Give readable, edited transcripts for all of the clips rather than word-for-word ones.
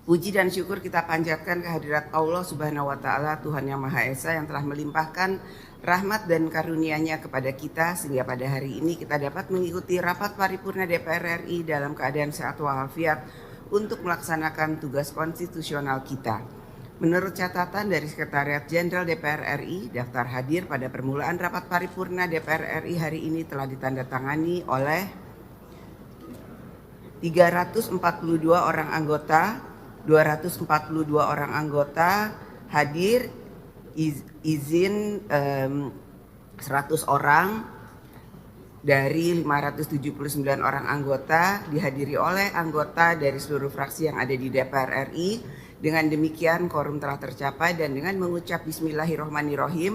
Puji dan syukur kita panjatkan kehadirat Allah Subhanahu wa Ta'ala, Tuhan Yang Maha Esa, yang telah melimpahkan rahmat dan karunia-Nya kepada kita sehingga pada hari ini kita dapat mengikuti rapat paripurna DPR RI dalam keadaan sehat walafiat untuk melaksanakan tugas konstitusional kita. Menurut catatan dari Sekretariat Jenderal DPR RI, daftar hadir pada permulaan rapat paripurna DPR RI hari ini telah ditandatangani oleh 342 orang anggota. 242 orang anggota hadir, izin 100 orang dari 579 orang anggota, dihadiri oleh anggota dari seluruh fraksi yang ada di DPR RI. Dengan demikian quorum telah tercapai dan dengan mengucap Bismillahirrohmanirrohim,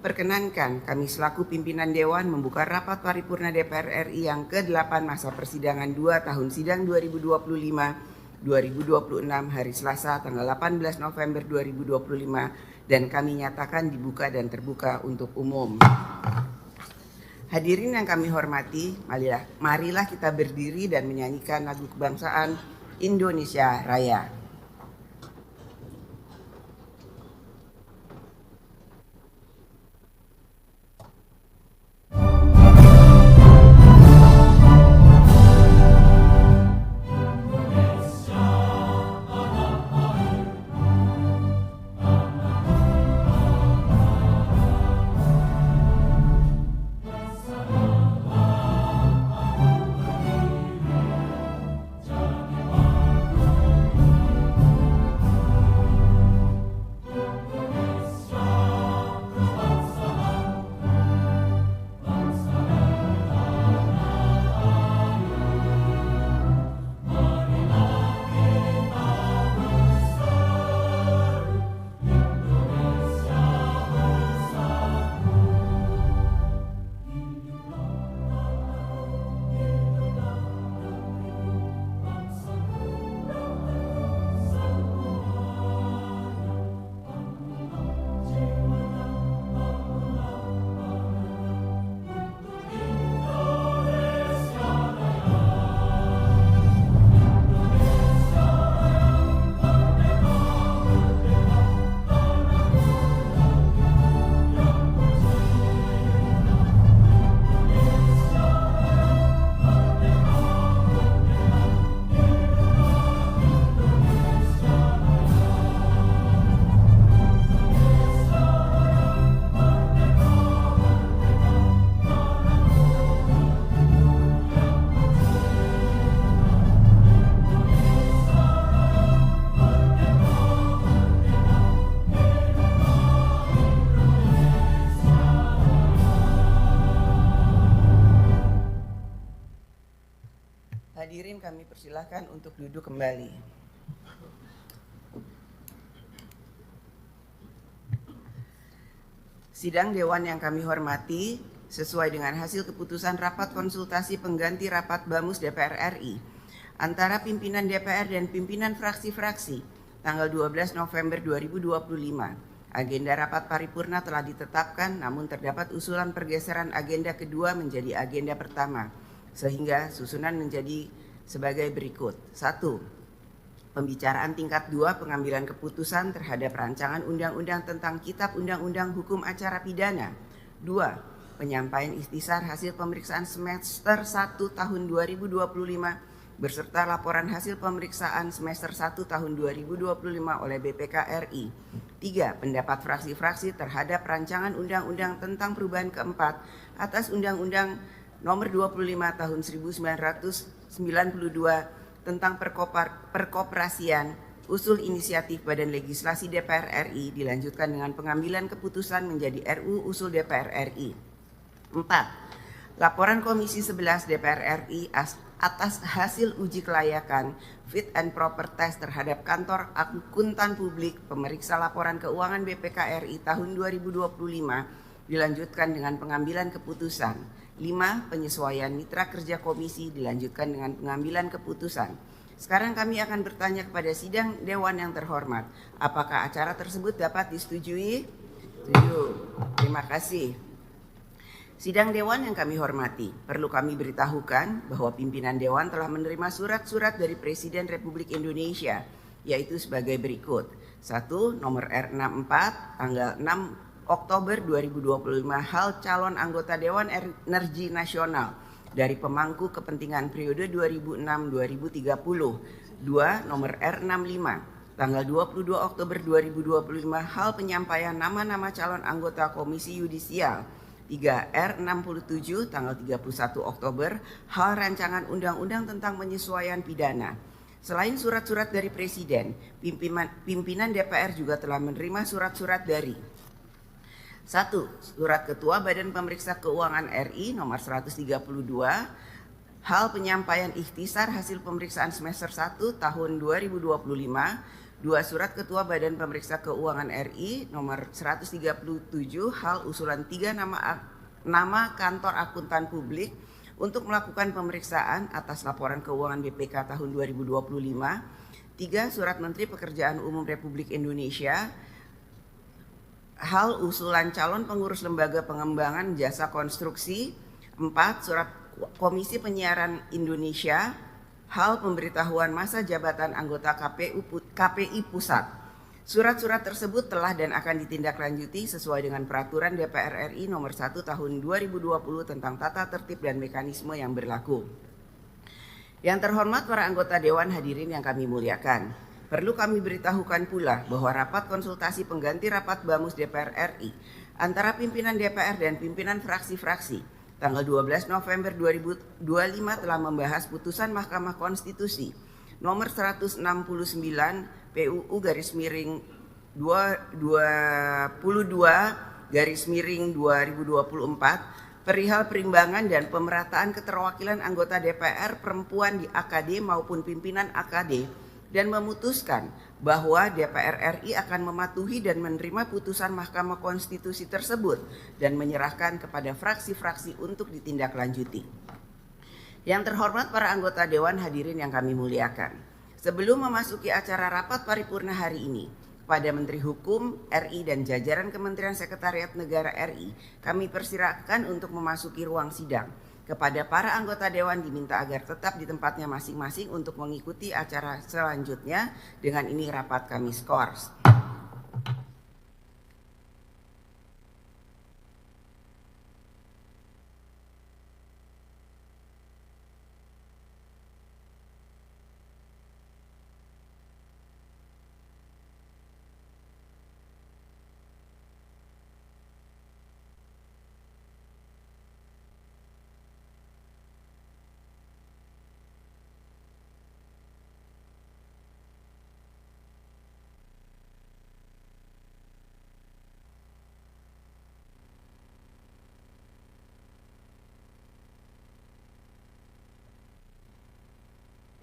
perkenankan kami selaku pimpinan Dewan membuka rapat paripurna DPR RI yang ke-8 masa persidangan 2 tahun sidang 2025-2026 hari Selasa tanggal 18 November 2025 dan kami nyatakan dibuka dan terbuka untuk umum. Hadirin yang kami hormati, marilah kita berdiri dan menyanyikan lagu kebangsaan Indonesia Raya. Hadirin kami persilahkan untuk duduk kembali. Sidang Dewan yang kami hormati, sesuai dengan hasil keputusan rapat konsultasi pengganti rapat BAMUS DPR RI antara pimpinan DPR dan pimpinan fraksi-fraksi tanggal 12 November 2025. Agenda rapat paripurna telah ditetapkan, namun terdapat usulan pergeseran agenda kedua menjadi agenda pertama, sehingga susunan menjadi sebagai berikut. 1. Pembicaraan tingkat 2 pengambilan keputusan terhadap rancangan undang-undang tentang Kitab Undang-Undang Hukum Acara Pidana. 2. Penyampaian ikhtisar hasil pemeriksaan semester 1 tahun 2025 beserta laporan hasil pemeriksaan semester 1 tahun 2025 oleh BPK RI. 3. Pendapat fraksi-fraksi terhadap rancangan undang-undang tentang perubahan keempat atas Undang-Undang Nomor 25 Tahun 1992 tentang perkoperasian, usul inisiatif Badan Legislasi DPR RI dilanjutkan dengan pengambilan keputusan menjadi RU usul DPR RI. 4. Laporan Komisi 11 DPR RI atas hasil uji kelayakan fit and proper test terhadap kantor akuntan publik pemeriksa laporan keuangan BPK RI tahun 2025 dilanjutkan dengan pengambilan keputusan. 5. Penyesuaian mitra kerja komisi dilanjutkan dengan pengambilan keputusan. Sekarang kami akan bertanya kepada sidang Dewan yang terhormat, apakah acara tersebut dapat disetujui? Setuju. Terima kasih. Sidang Dewan yang kami hormati, perlu kami beritahukan bahwa pimpinan Dewan telah menerima surat-surat dari Presiden Republik Indonesia yaitu sebagai berikut. 1. Nomor R64 tanggal 6 Oktober 2025 hal calon anggota Dewan Energi Nasional dari pemangku kepentingan periode 2006-2030. 2. Nomor R65 tanggal 22 Oktober 2025 hal penyampaian nama-nama calon anggota Komisi Yudisial. 3. R67 tanggal 31 Oktober hal rancangan undang-undang tentang penyesuaian pidana. Selain surat-surat dari Presiden, pimpinan DPR juga telah menerima surat-surat dari 1. Surat Ketua Badan Pemeriksa Keuangan RI nomor 132 hal penyampaian ikhtisar hasil pemeriksaan semester 1 tahun 2025. 2. Surat Ketua Badan Pemeriksa Keuangan RI nomor 137 hal usulan 3 nama kantor akuntan publik untuk melakukan pemeriksaan atas laporan keuangan BPK tahun 2025. 3. Surat Menteri Pekerjaan Umum Republik Indonesia hal usulan calon pengurus lembaga pengembangan jasa konstruksi. 4. Surat Komisi Penyiaran Indonesia hal pemberitahuan masa jabatan anggota KPI Pusat. Surat-surat tersebut telah dan akan ditindaklanjuti sesuai dengan peraturan DPR RI nomor 1 tahun 2020 tentang tata tertib dan mekanisme yang berlaku. Yang terhormat para anggota Dewan hadirin yang kami muliakan, perlu kami beritahukan pula bahwa rapat konsultasi pengganti rapat Bamus DPR RI antara pimpinan DPR dan pimpinan fraksi-fraksi tanggal 12 November 2025 telah membahas putusan Mahkamah Konstitusi nomor 169 PUU garis miring 22/2024 perihal perimbangan dan pemerataan keterwakilan anggota DPR perempuan di AKD maupun pimpinan AKD dan memutuskan bahwa DPR RI akan mematuhi dan menerima putusan Mahkamah Konstitusi tersebut dan menyerahkan kepada fraksi-fraksi untuk ditindaklanjuti. Yang terhormat para anggota Dewan hadirin yang kami muliakan, sebelum memasuki acara rapat paripurna hari ini, kepada Menteri Hukum RI dan jajaran Kementerian Sekretariat Negara RI, kami persilakan untuk memasuki ruang sidang. Kepada para anggota Dewan diminta agar tetap di tempatnya masing-masing untuk mengikuti acara selanjutnya. Dengan ini rapat kami skors.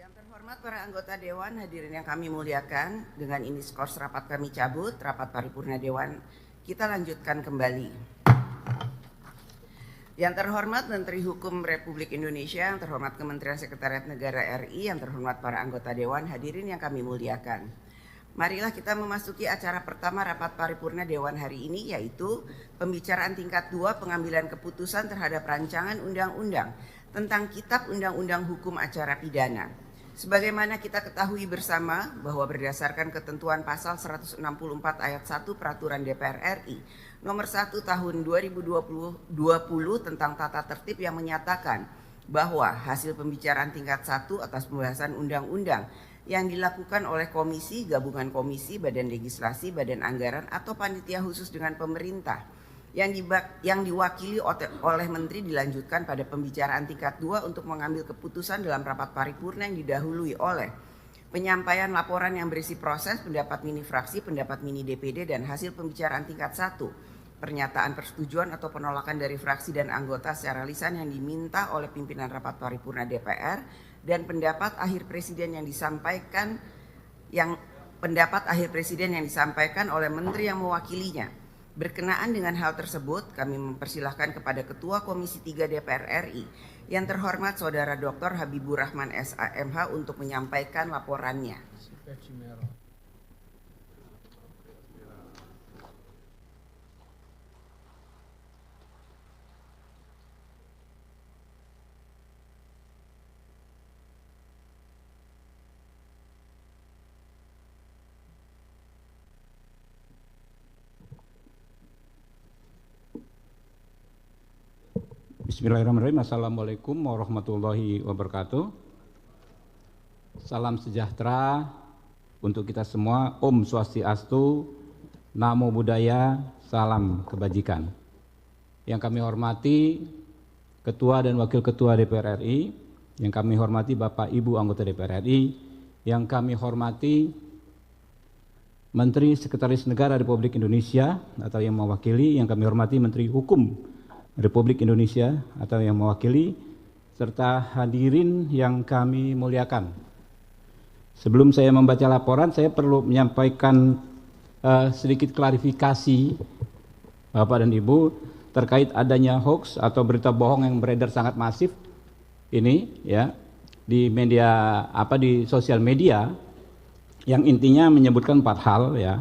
Yang terhormat para anggota Dewan hadirin yang kami muliakan, dengan ini skors rapat kami cabut, rapat paripurna Dewan kita lanjutkan kembali. Yang terhormat Menteri Hukum Republik Indonesia, yang terhormat Kementerian Sekretariat Negara RI, yang terhormat para anggota Dewan hadirin yang kami muliakan. Marilah kita memasuki acara pertama rapat paripurna Dewan hari ini, yaitu pembicaraan tingkat 2 pengambilan keputusan terhadap rancangan undang-undang tentang Kitab Undang-Undang Hukum Acara Pidana. Sebagaimana kita ketahui bersama bahwa berdasarkan ketentuan pasal 164 ayat 1 Peraturan DPR RI nomor 1 tahun 2020 tentang tata tertib yang menyatakan bahwa hasil pembicaraan tingkat 1 atas pembahasan undang-undang yang dilakukan oleh komisi, gabungan komisi, badan legislasi, badan anggaran atau panitia khusus dengan pemerintah yang diwakili oleh menteri dilanjutkan pada pembicaraan tingkat 2 untuk mengambil keputusan dalam rapat paripurna yang didahului oleh penyampaian laporan yang berisi proses, pendapat mini fraksi, pendapat mini DPD dan hasil pembicaraan tingkat 1, pernyataan persetujuan atau penolakan dari fraksi dan anggota secara lisan yang diminta oleh pimpinan rapat paripurna DPR dan pendapat akhir presiden yang disampaikan oleh menteri yang mewakilinya. Berkenaan dengan hal tersebut, kami mempersilahkan kepada Ketua Komisi 3 DPR RI yang terhormat Saudara Dr. Habibur Rahman SAMH untuk menyampaikan laporannya. Bismillahirrahmanirrahim. Assalamualaikum warahmatullahi wabarakatuh. Salam sejahtera untuk kita semua. Om Swastiastu, Namo Buddhaya, salam kebajikan. Yang kami hormati Ketua dan Wakil Ketua DPR RI, yang kami hormati Bapak Ibu anggota DPR RI, yang kami hormati Menteri Sekretaris Negara Republik Indonesia atau yang mewakili, yang kami hormati Menteri Hukum Republik Indonesia atau yang mewakili, serta hadirin yang kami muliakan. Sebelum saya membaca laporan, saya perlu menyampaikan sedikit klarifikasi Bapak dan Ibu terkait adanya hoax atau berita bohong yang beredar sangat masif ini ya di media di sosial media, yang intinya menyebutkan 4 hal ya.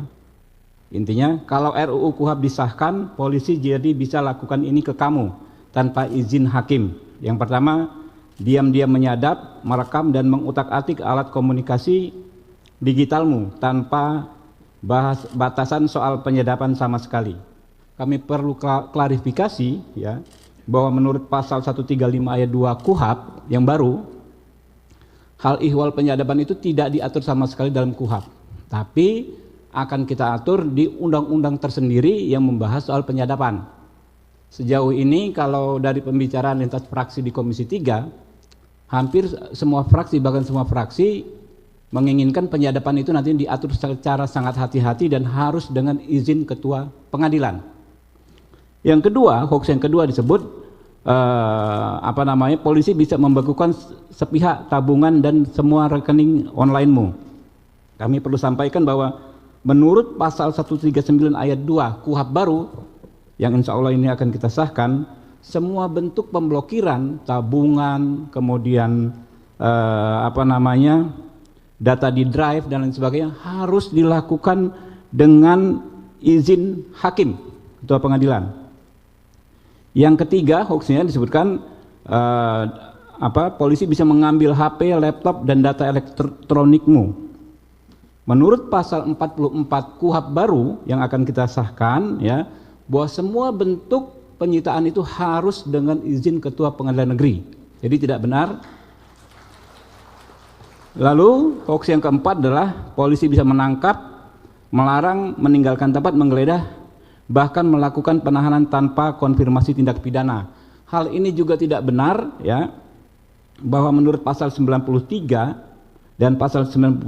Intinya, kalau RUU KUHP disahkan, polisi jadi bisa lakukan ini ke kamu tanpa izin hakim. Yang pertama, diam-diam menyadap, merekam dan mengutak-atik alat komunikasi digitalmu tanpa batasan soal penyadapan sama sekali. Kami perlu klarifikasi ya, bahwa menurut pasal 135 ayat 2 KUHP yang baru, hal ihwal penyadapan itu tidak diatur sama sekali dalam KUHP. Tapi akan kita atur di undang-undang tersendiri yang membahas soal penyadapan. Sejauh ini kalau dari pembicaraan lintas fraksi di Komisi 3, hampir semua fraksi, bahkan semua fraksi menginginkan penyadapan itu nanti diatur secara sangat hati-hati dan harus dengan izin ketua pengadilan. Yang kedua, hoax yang kedua disebut polisi bisa membekukan sepihak tabungan dan semua rekening online-mu. Kami perlu sampaikan bahwa menurut pasal 139 ayat 2 KUHP baru yang insya Allah ini akan kita sahkan, semua bentuk pemblokiran tabungan, kemudian data di drive dan lain sebagainya harus dilakukan dengan izin hakim ketua pengadilan. Yang ketiga, hoaxnya disebutkan polisi bisa mengambil HP, laptop dan data elektronikmu. Menurut pasal 44 KUHP baru yang akan kita sahkan ya, bahwa semua bentuk penyitaan itu harus dengan izin ketua pengadilan negeri. Jadi tidak benar. Lalu hoax yang keempat adalah polisi bisa menangkap, melarang, meninggalkan tempat, menggeledah, bahkan melakukan penahanan tanpa konfirmasi tindak pidana. Hal ini juga tidak benar ya, bahwa menurut pasal 93 dan pasal 99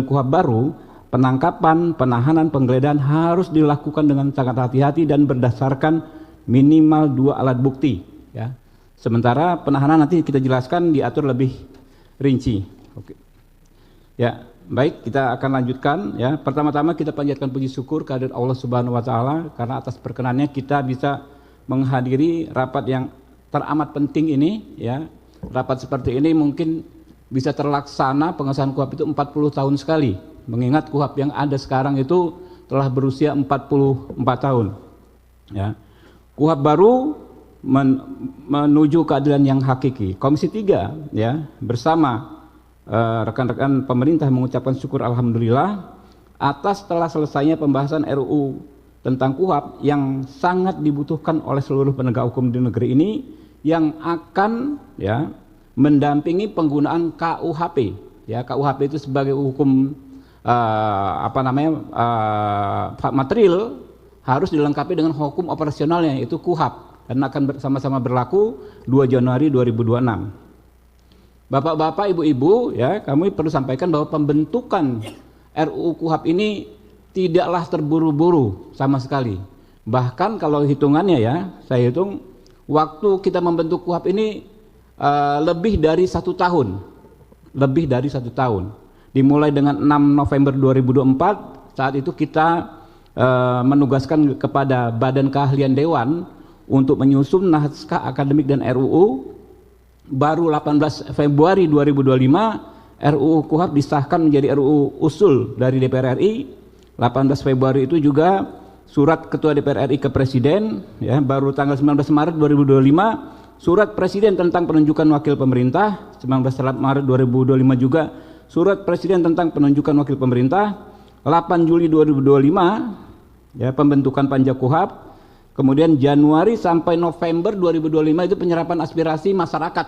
KUHP baru, penangkapan, penahanan, penggeledahan harus dilakukan dengan sangat hati-hati dan berdasarkan minimal 2 alat bukti ya. Sementara penahanan nanti kita jelaskan diatur lebih rinci. Oke. Ya, baik, kita akan lanjutkan ya. Pertama-tama kita panjatkan puji syukur kehadirat Allah Subhanahu wa taala karena atas perkenannya kita bisa menghadiri rapat yang teramat penting ini ya. Rapat seperti ini mungkin bisa terlaksana pengesahan KUHP itu 40 tahun sekali, mengingat KUHP yang ada sekarang itu telah berusia 44 tahun ya. KUHP baru menuju keadilan yang hakiki. Komisi 3 ya bersama rekan-rekan pemerintah mengucapkan syukur alhamdulillah atas telah selesainya pembahasan RUU tentang KUHP yang sangat dibutuhkan oleh seluruh penegak hukum di negeri ini, yang akan ya mendampingi penggunaan KUHP ya. KUHP itu sebagai hukum material harus dilengkapi dengan hukum operasionalnya yaitu KUHP, dan akan sama-sama berlaku 2 Januari 2026. Bapak-bapak, ibu-ibu ya, kami perlu sampaikan bahwa pembentukan RUU KUHP ini tidaklah terburu-buru sama sekali. Bahkan kalau hitungannya ya, saya hitung waktu kita membentuk KUHP ini lebih dari 1 tahun, dimulai dengan 6 November 2024. Saat itu kita menugaskan kepada Badan Keahlian Dewan untuk menyusun naskah akademik dan RUU. Baru 18 Februari 2025 RUU KUHP disahkan menjadi RUU usul dari DPR RI. 18 Februari itu juga surat Ketua DPR RI ke Presiden ya. Baru tanggal 19 Maret 2025 surat Presiden tentang penunjukan wakil pemerintah. 19 Maret 2025 juga surat Presiden tentang penunjukan wakil pemerintah. 8 Juli 2025 ya pembentukan Panja KUHP. Kemudian Januari sampai November 2025 itu penyerapan aspirasi masyarakat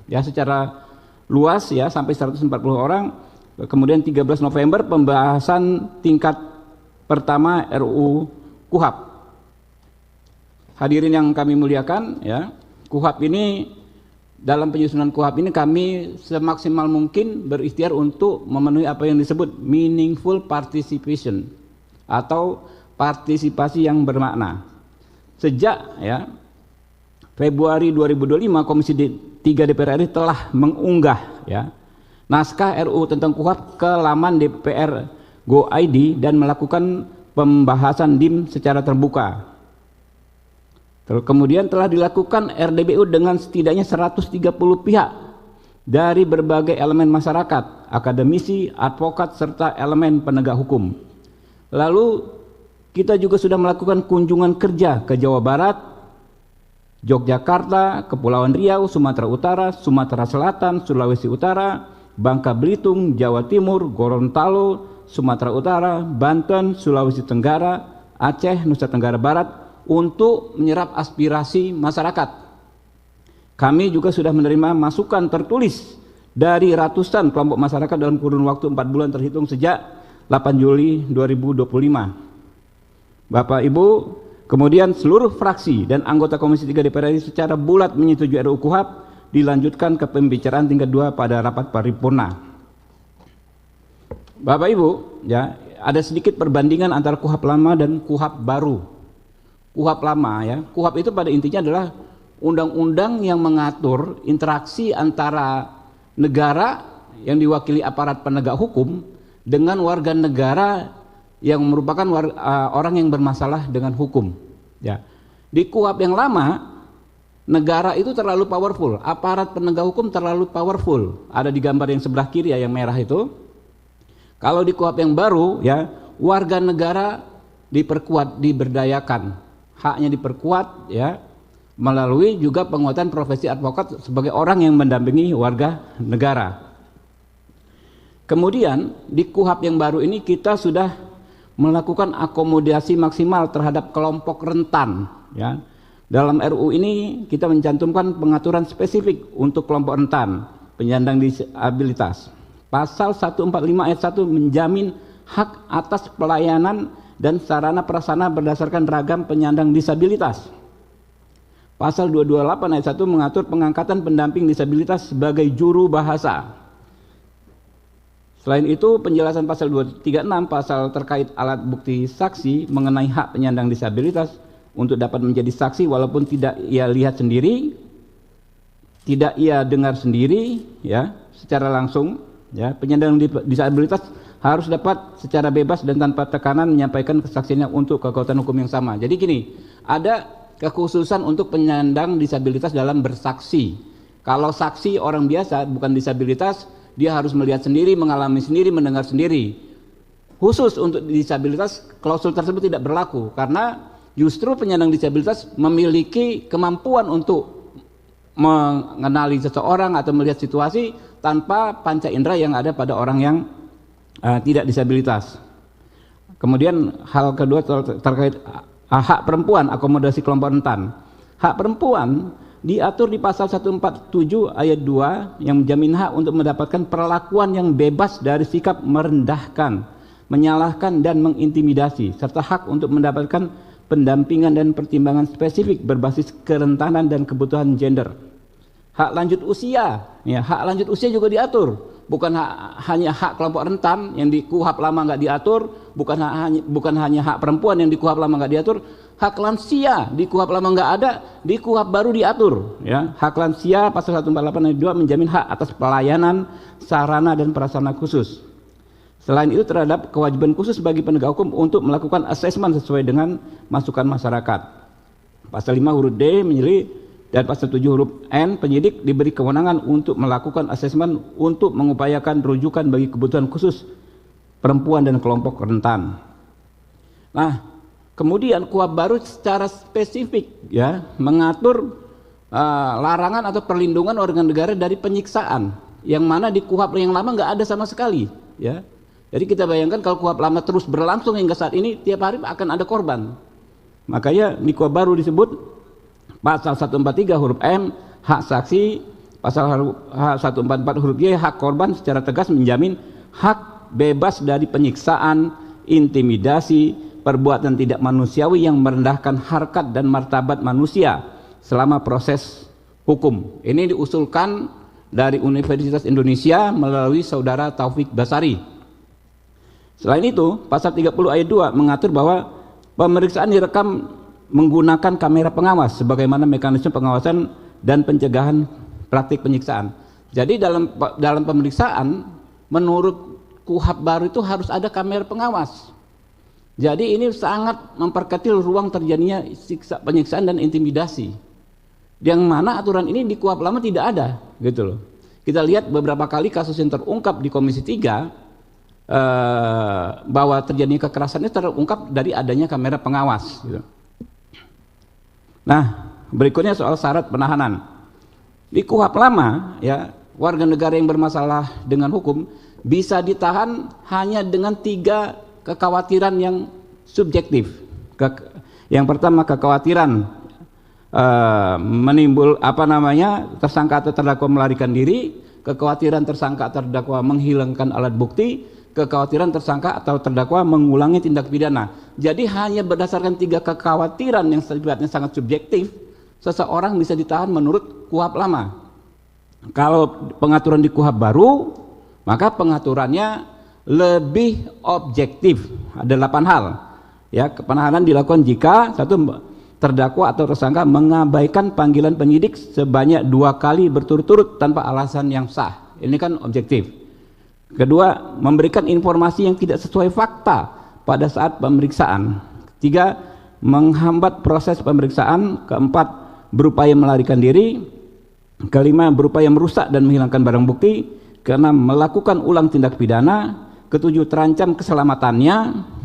ya secara luas ya sampai 140 orang. Kemudian 13 November pembahasan tingkat pertama RUU KUHP. Hadirin yang kami muliakan ya, KUHP ini dalam penyusunan KUHP ini kami semaksimal mungkin berikhtiar untuk memenuhi apa yang disebut meaningful participation atau partisipasi yang bermakna. Sejak ya Februari 2025 Komisi 3 DPR RI telah mengunggah ya naskah RUU tentang KUHP ke laman DPR Go.id dan melakukan pembahasan DIM secara terbuka. Kemudian telah dilakukan RDBU dengan setidaknya 130 pihak dari berbagai elemen masyarakat, akademisi, advokat, serta elemen penegak hukum. Lalu kita juga sudah melakukan kunjungan kerja ke Jawa Barat, Yogyakarta, Kepulauan Riau, Sumatera Utara, Sumatera Selatan, Sulawesi Utara, Bangka Belitung, Jawa Timur, Gorontalo, Sumatera Utara, Banten, Sulawesi Tenggara, Aceh, Nusa Tenggara Barat untuk menyerap aspirasi masyarakat. Kami juga sudah menerima masukan tertulis dari ratusan kelompok masyarakat dalam kurun waktu 4 bulan terhitung sejak 8 Juli 2025. Bapak Ibu, kemudian seluruh fraksi dan anggota Komisi 3 DPR RI secara bulat menyetujui RUU KUHP dilanjutkan ke pembicaraan tingkat 2 pada rapat paripurna. Bapak Ibu, ya, ada sedikit perbandingan antara KUHP lama dan KUHP baru. KUHP lama ya, KUHP itu pada intinya adalah undang-undang yang mengatur interaksi antara negara yang diwakili aparat penegak hukum dengan warga negara yang merupakan orang yang bermasalah dengan hukum. Ya. Di KUHP yang lama, negara itu terlalu powerful, aparat penegak hukum terlalu powerful. Ada di gambar yang sebelah kiri ya, yang merah itu. Kalau di KUHP yang baru, ya, warga negara diperkuat, diberdayakan, haknya diperkuat, ya, melalui juga penguatan profesi advokat sebagai orang yang mendampingi warga negara. Kemudian di KUHP yang baru ini kita sudah melakukan akomodasi maksimal terhadap kelompok rentan. Ya. Dalam RUU ini kita mencantumkan pengaturan spesifik untuk kelompok rentan, penyandang disabilitas. Pasal 145 ayat 1 menjamin hak atas pelayanan dan sarana prasarana berdasarkan ragam penyandang disabilitas. Pasal 228 ayat 1 mengatur pengangkatan pendamping disabilitas sebagai juru bahasa. Selain itu, penjelasan pasal 236 pasal terkait alat bukti saksi mengenai hak penyandang disabilitas untuk dapat menjadi saksi walaupun tidak ia lihat sendiri, tidak ia dengar sendiri, ya, secara langsung, ya, penyandang disabilitas harus dapat secara bebas dan tanpa tekanan menyampaikan kesaksiannya untuk kekuatan hukum yang sama. Jadi gini, ada kekhususan untuk penyandang disabilitas dalam bersaksi. Kalau saksi orang biasa bukan disabilitas, dia harus melihat sendiri, mengalami sendiri, mendengar sendiri. Khusus untuk disabilitas, klausul tersebut tidak berlaku karena justru penyandang disabilitas memiliki kemampuan untuk mengenali seseorang atau melihat situasi tanpa panca indera yang ada pada orang yang tidak disabilitas. Kemudian hal kedua terkait hak perempuan, akomodasi kelompok rentan. Hak perempuan diatur di pasal 147 ayat 2 yang menjamin hak untuk mendapatkan perlakuan yang bebas dari sikap merendahkan, menyalahkan dan mengintimidasi, serta hak untuk mendapatkan pendampingan dan pertimbangan spesifik berbasis kerentanan dan kebutuhan gender. Hak lanjut usia, ya, hak lanjut usia juga diatur. Bukan hanya hak kelompok rentan yang di KUHP lama nggak diatur, bukan hanya hak perempuan yang di KUHP lama nggak diatur, hak lansia di KUHP lama nggak ada, di KUHP baru diatur. Ya, hak lansia pasal 148 ayat 2 menjamin hak atas pelayanan, sarana dan prasarana khusus. Selain itu terhadap kewajiban khusus bagi penegak hukum untuk melakukan asesmen sesuai dengan masukan masyarakat. Pasal 5 huruf D menyebut dan pasal 7 huruf N, penyidik diberi kewenangan untuk melakukan asesmen untuk mengupayakan rujukan bagi kebutuhan khusus perempuan dan kelompok rentan. Nah, kemudian KUHP baru secara spesifik, ya, mengatur larangan atau perlindungan warga negara dari penyiksaan, yang mana di KUHP yang lama nggak ada sama sekali. Ya. Jadi kita bayangkan kalau KUHP lama terus berlangsung hingga saat ini, tiap hari akan ada korban. Makanya di KUHP baru disebut pasal 143 huruf M hak saksi, pasal 144 huruf Y hak korban secara tegas menjamin hak bebas dari penyiksaan, intimidasi, perbuatan tidak manusiawi yang merendahkan harkat dan martabat manusia selama proses hukum. Ini diusulkan dari Universitas Indonesia melalui saudara Taufik Basari. Selain itu, pasal 30 ayat 2 mengatur bahwa pemeriksaan direkam menggunakan kamera pengawas sebagaimana mekanisme pengawasan dan pencegahan praktik penyiksaan. Jadi dalam pemeriksaan menurut KUHP baru itu harus ada kamera pengawas. Jadi ini sangat memperkecil ruang terjadinya penyiksaan dan intimidasi. Yang mana aturan ini di KUHP lama tidak ada, gitu loh. Kita lihat beberapa kali kasus yang terungkap di Komisi 3 bahwa terjadinya kekerasan itu terungkap dari adanya kamera pengawas, gitu. Nah, berikutnya soal syarat penahanan. Di KUHP lama, ya, warga negara yang bermasalah dengan hukum bisa ditahan hanya dengan 3 kekhawatiran yang subjektif. Yang pertama, kekhawatiran menimbul tersangka atau terdakwa melarikan diri, kekhawatiran tersangka atau terdakwa menghilangkan alat bukti, kekhawatiran tersangka atau terdakwa mengulangi tindak pidana. Jadi hanya berdasarkan 3 kekhawatiran yang sifatnya sangat subjektif, seseorang bisa ditahan menurut KUHP lama. Kalau pengaturan di KUHP baru, maka pengaturannya lebih objektif. Ada 8 hal. Ya, penahanan dilakukan jika satu, terdakwa atau tersangka mengabaikan panggilan penyidik sebanyak 2 kali berturut-turut tanpa alasan yang sah. Ini kan objektif. Kedua, memberikan informasi yang tidak sesuai fakta pada saat pemeriksaan. 3, menghambat proses pemeriksaan. 4, berupaya melarikan diri. 5, berupaya merusak dan menghilangkan barang bukti. 6, melakukan ulang tindak pidana. 7, terancam keselamatannya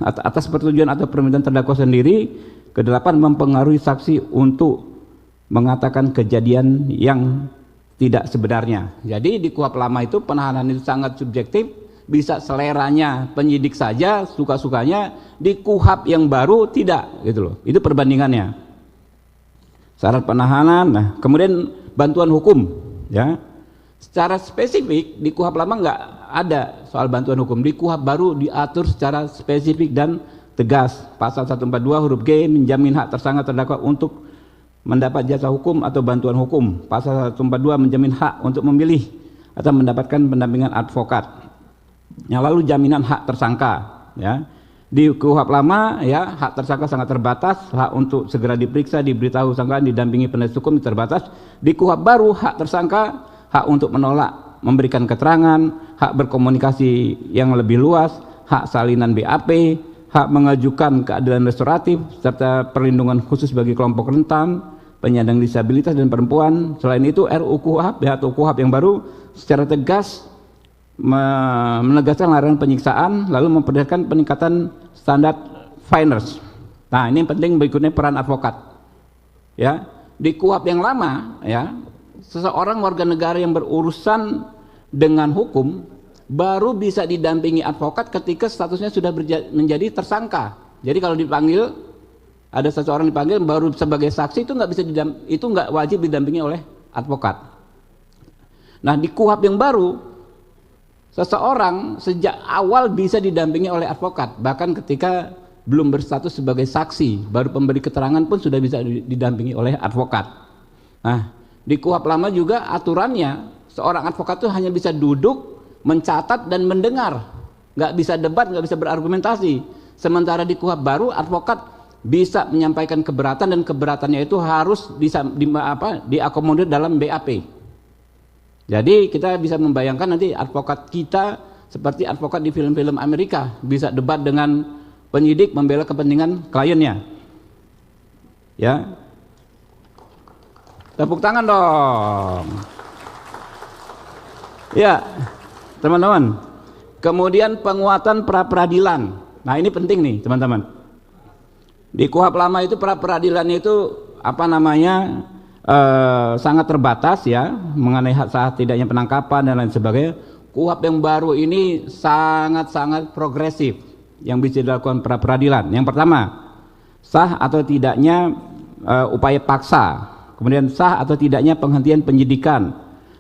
atas persetujuan atau permintaan terdakwa sendiri. 8, mempengaruhi saksi untuk mengatakan kejadian yang tidak sebenarnya. Jadi di KUHP lama itu penahanan itu sangat subjektif, bisa seleranya penyidik saja, suka-sukanya. Di KUHP yang baru tidak, gitu loh. Itu perbandingannya. Syarat penahanan. Nah, kemudian bantuan hukum, ya. Secara spesifik di KUHP lama nggak ada soal bantuan hukum. Di KUHP baru diatur secara spesifik dan tegas. Pasal 142 huruf G menjamin hak tersangka terdakwa untuk mendapat jasa hukum atau bantuan hukum. Pasal 142 menjamin hak untuk memilih atau mendapatkan pendampingan advokat. Yang lalu jaminan hak tersangka, ya. Di KUHP lama, ya, hak tersangka sangat terbatas, hak untuk segera diperiksa, diberitahu sangkaan, didampingi penasihat hukum terbatas. Di KUHP baru, hak tersangka, hak untuk menolak memberikan keterangan, hak berkomunikasi yang lebih luas, hak salinan BAP, hak mengajukan keadilan restoratif, serta perlindungan khusus bagi kelompok rentan, penyandang disabilitas dan perempuan. Selain itu RUU KUHP atau KUHP yang baru secara tegas menegaskan larangan penyiksaan, lalu memperlihatkan peningkatan standar fairness. Nah, ini yang penting. Berikutnya peran advokat. Ya, di KUHP yang lama, ya, seseorang warga negara yang berurusan dengan hukum baru bisa didampingi advokat ketika statusnya sudah menjadi tersangka. Jadi kalau dipanggil, ada seseorang dipanggil baru sebagai saksi, itu nggak wajib didampingi oleh advokat. Nah, di KUHP yang baru, seseorang sejak awal bisa didampingi oleh advokat, bahkan ketika belum berstatus sebagai saksi, baru pemberi keterangan pun sudah bisa didampingi oleh advokat. Nah, di KUHP lama juga aturannya seorang advokat itu hanya bisa duduk, mencatat dan mendengar, nggak bisa debat, nggak bisa berargumentasi. Sementara di KUHP baru, advokat bisa menyampaikan keberatan, dan keberatannya itu harus diakomodir dalam BAP. Jadi kita bisa membayangkan nanti advokat kita seperti advokat di film-film Amerika, bisa debat dengan penyidik membela kepentingan kliennya. Ya, tepuk tangan dong. Ya, teman-teman. Kemudian penguatan pra-peradilan. Nah, ini penting nih, teman-teman. Di KUHP lama itu pra-peradilannya itu sangat terbatas, ya, mengenai hak sah tidaknya penangkapan dan lain sebagainya. KUHP yang baru ini sangat-sangat progresif yang bisa dilakukan pra-peradilan. Yang pertama, sah atau tidaknya upaya paksa, kemudian sah atau tidaknya penghentian penyidikan,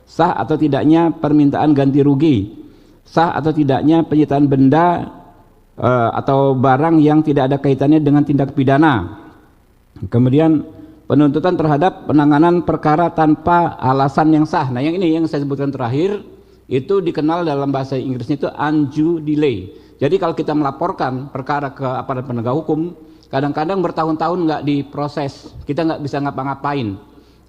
sah atau tidaknya permintaan ganti rugi, sah atau tidaknya penyitaan benda atau barang yang tidak ada kaitannya dengan tindak pidana. Kemudian penuntutan terhadap penanganan perkara tanpa alasan yang sah. Nah, yang ini yang saya sebutkan terakhir itu dikenal dalam bahasa Inggrisnya itu undue delay. Jadi kalau kita melaporkan perkara ke aparat penegak hukum, kadang-kadang bertahun-tahun nggak diproses, kita nggak bisa ngapa-ngapain.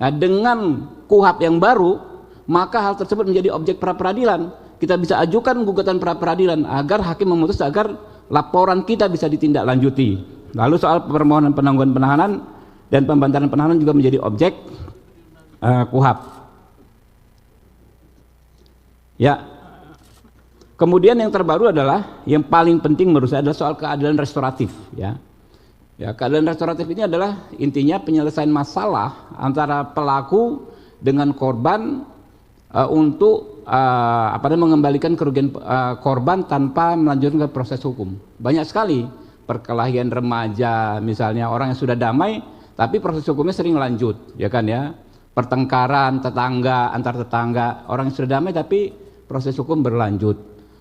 Nah, dengan KUHP yang baru, maka hal tersebut menjadi objek pra-peradilan. Kita bisa ajukan gugatan pra-peradilan agar hakim memutus agar laporan kita bisa ditindaklanjuti. Lalu soal permohonan penangguhan penahanan dan pembantaran penahanan juga menjadi objek KUHP. Ya, kemudian yang terbaru adalah yang paling penting menurut saya adalah soal keadilan restoratif. Ya, keadilan restoratif ini adalah intinya penyelesaian masalah antara pelaku dengan korban untuk mengembalikan kerugian korban tanpa melanjutkan ke proses hukum. Banyak sekali perkelahian remaja, misalnya orang yang sudah damai tapi proses hukumnya sering lanjut, ya kan ya. Pertengkaran tetangga antar tetangga, orang yang sudah damai tapi proses hukum berlanjut.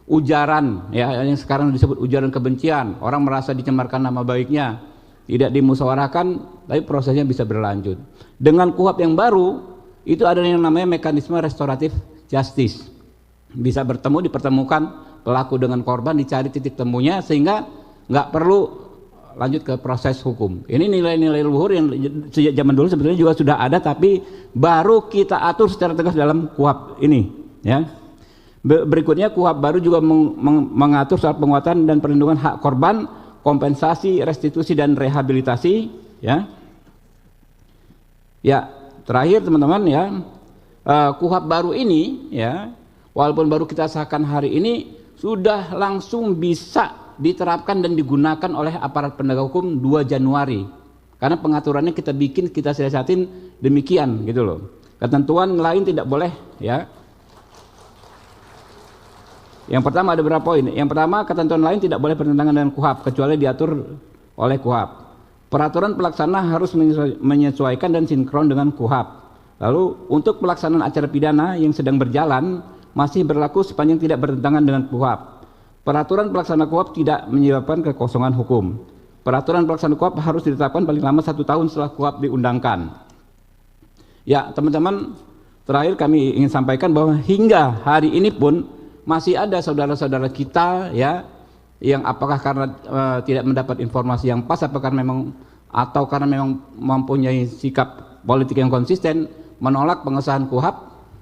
Ujaran, ya yang sekarang disebut ujaran kebencian, orang merasa dicemarkan nama baiknya, tidak dimusyawarahkan tapi prosesnya bisa berlanjut. Dengan KUHP yang baru itu ada yang namanya mekanisme restoratif justice, bisa bertemu, dipertemukan pelaku dengan korban, dicari titik temunya sehingga nggak perlu lanjut ke proses hukum. Ini nilai-nilai luhur yang sejak zaman dulu sebetulnya juga sudah ada, tapi baru kita atur secara tegas dalam KUHP ini. Ya. Berikutnya KUHP baru juga mengatur soal penguatan dan perlindungan hak korban, kompensasi, restitusi dan rehabilitasi. Ya, terakhir teman-teman ya. KUHP baru ini ya, walaupun baru kita sahkan hari ini, sudah langsung bisa diterapkan dan digunakan oleh aparat penegak hukum 2 Januari. Karena pengaturannya kita bikin, kita siasatin demikian gitu loh. Ketentuan lain tidak boleh ya. Yang pertama ada beberapa poin. Yang pertama, ketentuan lain tidak boleh bertentangan dengan KUHP kecuali diatur oleh KUHP. Peraturan pelaksana harus menyesuaikan dan sinkron dengan KUHP. Lalu untuk pelaksanaan acara pidana yang sedang berjalan masih berlaku sepanjang tidak bertentangan dengan KUHP. Peraturan pelaksana KUHP tidak menyebabkan kekosongan hukum. Peraturan pelaksana KUHP harus ditetapkan paling lama 1 tahun setelah KUHP diundangkan. Ya teman-teman, terakhir kami ingin sampaikan bahwa hingga hari ini pun masih ada saudara-saudara kita ya yang apakah karena tidak mendapat informasi yang pas, apakah memang atau karena memang mempunyai sikap politik yang konsisten menolak pengesahan KUHP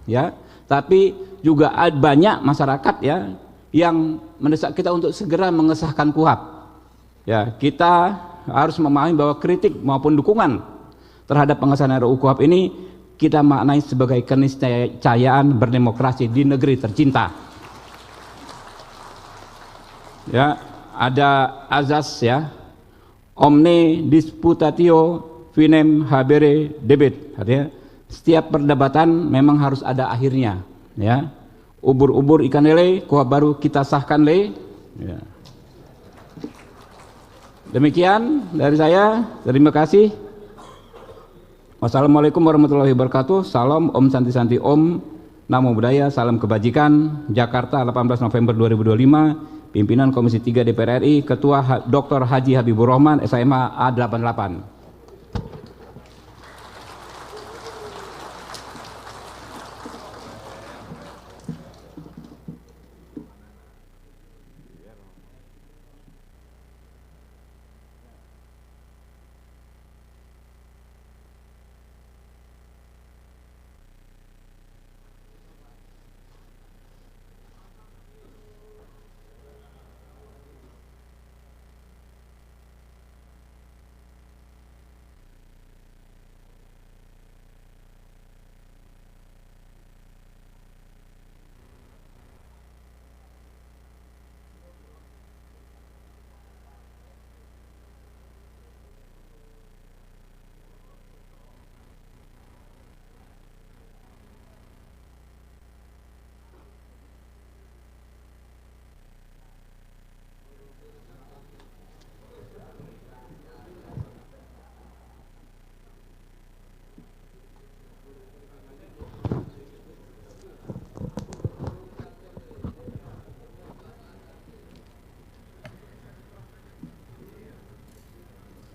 ya, tapi juga banyak masyarakat ya yang mendesak kita untuk segera mengesahkan KUHP. Ya, kita harus memahami bahwa kritik maupun dukungan terhadap pengesahan RUU KUHP ini kita maknai sebagai keniscayaan berdemokrasi di negeri tercinta. Ya, ada azas ya, omne disputatio finem habere debet, artinya setiap perdebatan memang harus ada akhirnya ya. Ubur-ubur ikan lele, KUHP baru kita sahkan le ya. Demikian dari saya, terima kasih. Wassalamualaikum warahmatullahi wabarakatuh. Salam Om Santi Santi Om, Namo Buddhaya, salam kebajikan. Jakarta 18 November 2025. Pimpinan Komisi 3 DPR RI, Ketua Dr. Haji Habibur Rahman, SMA A88.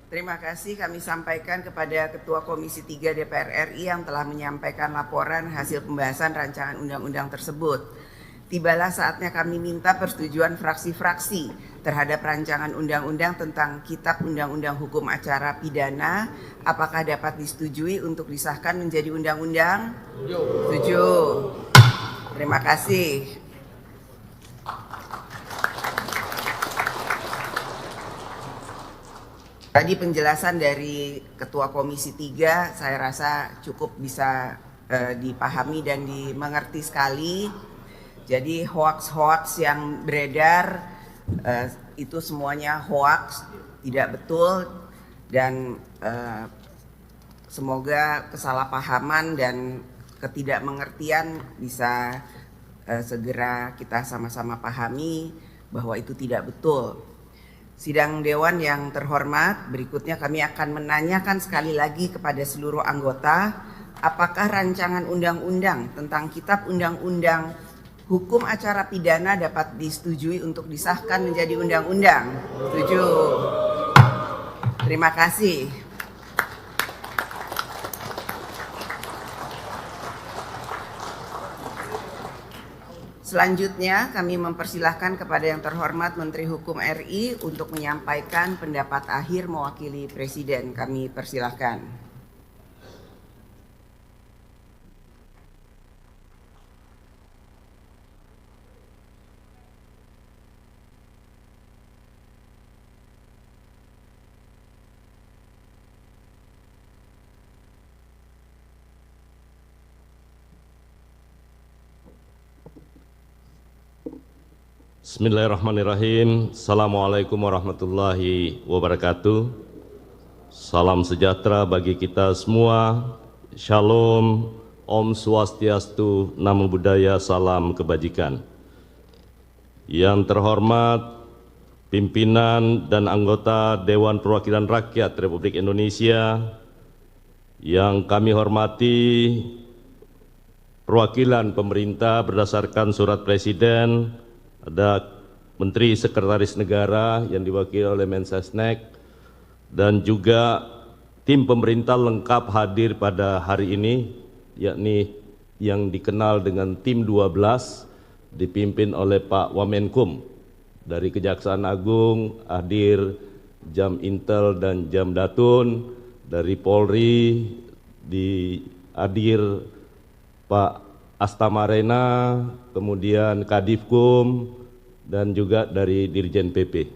Terima kasih kami sampaikan kepada Ketua Komisi 3 DPR RI yang telah menyampaikan laporan hasil pembahasan rancangan undang-undang tersebut. Tibalah saatnya kami minta persetujuan fraksi-fraksi terhadap rancangan undang-undang tentang Kitab Undang-Undang Hukum Acara Pidana. Apakah dapat disetujui untuk disahkan menjadi undang-undang? Setuju. Terima kasih. Tadi penjelasan dari Ketua Komisi 3 saya rasa cukup bisa dipahami dan dimengerti sekali. Jadi hoaks-hoaks yang beredar itu semuanya hoaks, tidak betul, dan semoga kesalahpahaman dan ketidakmengertian bisa segera kita sama-sama pahami bahwa itu tidak betul. Sidang Dewan yang terhormat, berikutnya kami akan menanyakan sekali lagi kepada seluruh anggota, apakah rancangan undang-undang tentang Kitab Undang-Undang Hukum Acara Pidana dapat disetujui untuk disahkan menjadi undang-undang? Setuju. Terima kasih. Selanjutnya kami mempersilahkan kepada yang terhormat Menteri Hukum RI untuk menyampaikan pendapat akhir mewakili Presiden. Kami persilahkan. Bismillahirrahmanirrahim. Assalamualaikum warahmatullahi wabarakatuh. Salam sejahtera bagi kita semua. Shalom, Om Swastiastu, Namo Buddhaya, salam kebajikan. Yang terhormat pimpinan dan anggota Dewan Perwakilan Rakyat Republik Indonesia, yang kami hormati perwakilan pemerintah berdasarkan surat Presiden, ada Menteri Sekretaris Negara yang diwakili oleh Mensesnek, dan juga tim pemerintah lengkap hadir pada hari ini, yakni yang dikenal dengan tim 12 dipimpin oleh Pak Wamenkum dari Kejaksaan Agung, hadir Jam Intel dan Jam Datun, dari Polri hadir Pak Astamarena, kemudian Kadifkum, dan juga dari Dirjen PP.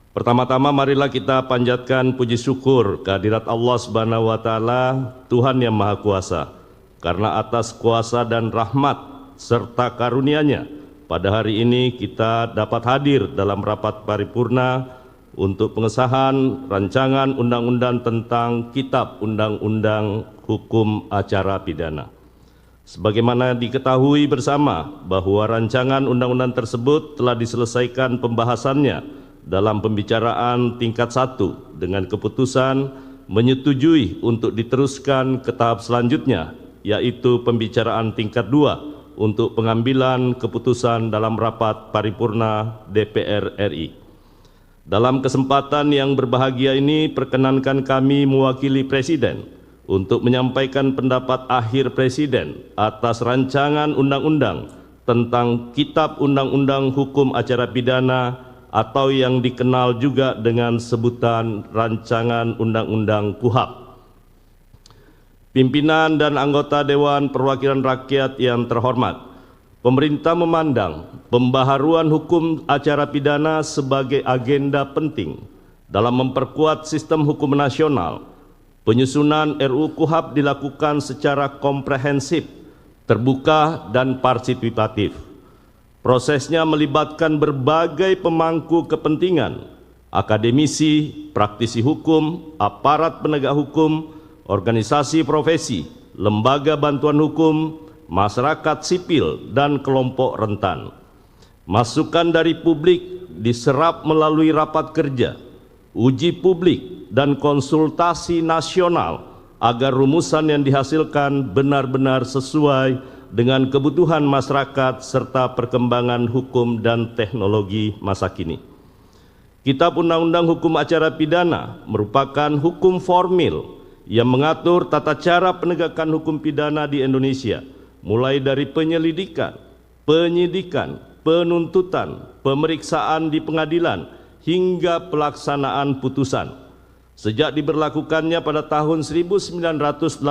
Pertama-tama marilah kita panjatkan puji syukur kehadirat Allah Subhanahu wa Ta'ala, Tuhan yang Maha Kuasa, karena atas kuasa dan rahmat serta karunia-Nya pada hari ini kita dapat hadir dalam rapat paripurna untuk pengesahan rancangan undang-undang tentang Kitab Undang-Undang Hukum Acara Pidana. Sebagaimana diketahui bersama bahwa rancangan undang-undang tersebut telah diselesaikan pembahasannya dalam pembicaraan tingkat 1 dengan keputusan menyetujui untuk diteruskan ke tahap selanjutnya, yaitu pembicaraan tingkat 2 untuk pengambilan keputusan dalam rapat paripurna DPR RI. Dalam kesempatan yang berbahagia ini, perkenankan kami mewakili Presiden untuk menyampaikan pendapat akhir Presiden atas rancangan undang-undang tentang Kitab Undang-Undang Hukum Acara Pidana atau yang dikenal juga dengan sebutan Rancangan Undang-Undang KUHP. Pimpinan dan anggota Dewan Perwakilan Rakyat yang terhormat, pemerintah memandang pembaharuan hukum acara pidana sebagai agenda penting dalam memperkuat sistem hukum nasional. Penyusunan RUU KUHP dilakukan secara komprehensif, terbuka, dan partisipatif. Prosesnya melibatkan berbagai pemangku kepentingan, akademisi, praktisi hukum, aparat penegak hukum, organisasi profesi, lembaga bantuan hukum, masyarakat sipil, dan kelompok rentan. Masukan dari publik diserap melalui rapat kerja, uji publik, dan konsultasi nasional agar rumusan yang dihasilkan benar-benar sesuai dengan kebutuhan masyarakat serta perkembangan hukum dan teknologi masa kini. Kitab Undang-Undang Hukum Acara Pidana merupakan hukum formil yang mengatur tata cara penegakan hukum pidana di Indonesia, mulai dari penyelidikan, penyidikan, penuntutan, pemeriksaan di pengadilan, hingga pelaksanaan putusan. Sejak diberlakukannya pada tahun 1981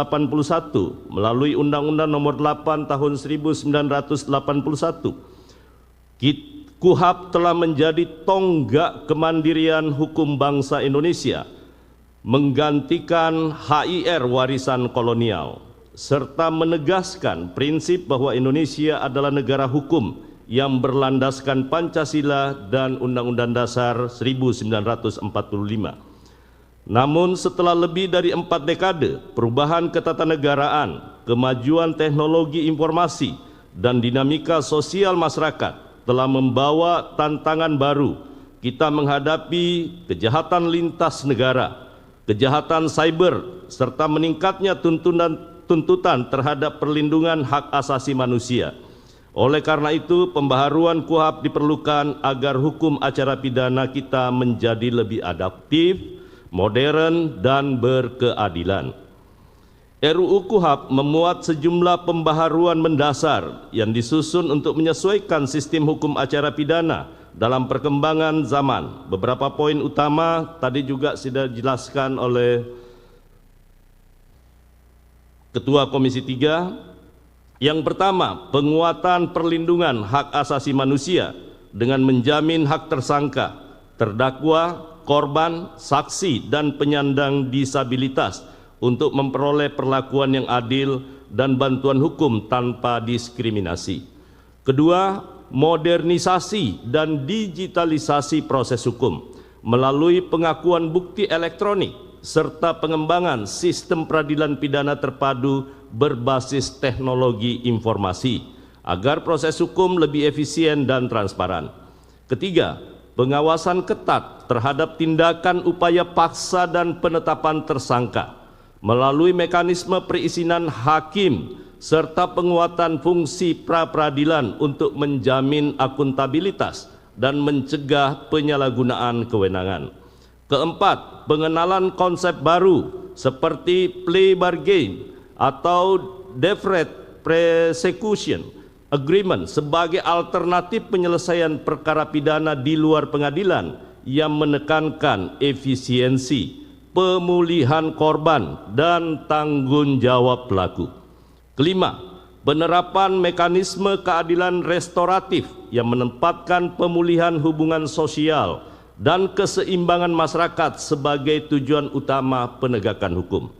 melalui Undang-Undang Nomor 8 Tahun 1981, KUHP telah menjadi tonggak kemandirian hukum bangsa Indonesia, menggantikan HIR warisan kolonial, serta menegaskan prinsip bahwa Indonesia adalah negara hukum yang berlandaskan Pancasila dan Undang-Undang Dasar 1945. Namun setelah lebih dari 4 dekade perubahan ketatanegaraan, kemajuan teknologi informasi, dan dinamika sosial masyarakat telah membawa tantangan baru. Kita menghadapi kejahatan lintas negara, kejahatan cyber, serta meningkatnya tuntutan terhadap perlindungan hak asasi manusia. Oleh karena itu, pembaharuan KUHP diperlukan agar hukum acara pidana kita menjadi lebih adaptif, modern, dan berkeadilan. RUU KUHP memuat sejumlah pembaharuan mendasar yang disusun untuk menyesuaikan sistem hukum acara pidana dalam perkembangan zaman. Beberapa poin utama tadi juga sudah dijelaskan oleh Ketua Komisi 3. Yang pertama, penguatan perlindungan hak asasi manusia dengan menjamin hak tersangka, terdakwa, korban, saksi, dan penyandang disabilitas untuk memperoleh perlakuan yang adil dan bantuan hukum tanpa diskriminasi. Kedua, modernisasi dan digitalisasi proses hukum melalui pengakuan bukti elektronik serta pengembangan sistem peradilan pidana terpadu berbasis teknologi informasi agar proses hukum lebih efisien dan transparan. Ketiga, pengawasan ketat terhadap tindakan upaya paksa dan penetapan tersangka melalui mekanisme perizinan hakim serta penguatan fungsi pra-peradilan untuk menjamin akuntabilitas dan mencegah penyalahgunaan kewenangan. Keempat, pengenalan konsep baru seperti plea bargain atau deferred prosecution agreement sebagai alternatif penyelesaian perkara pidana di luar pengadilan yang menekankan efisiensi, pemulihan korban, dan tanggung jawab pelaku. Kelima, penerapan mekanisme keadilan restoratif yang menempatkan pemulihan hubungan sosial dan keseimbangan masyarakat sebagai tujuan utama penegakan hukum.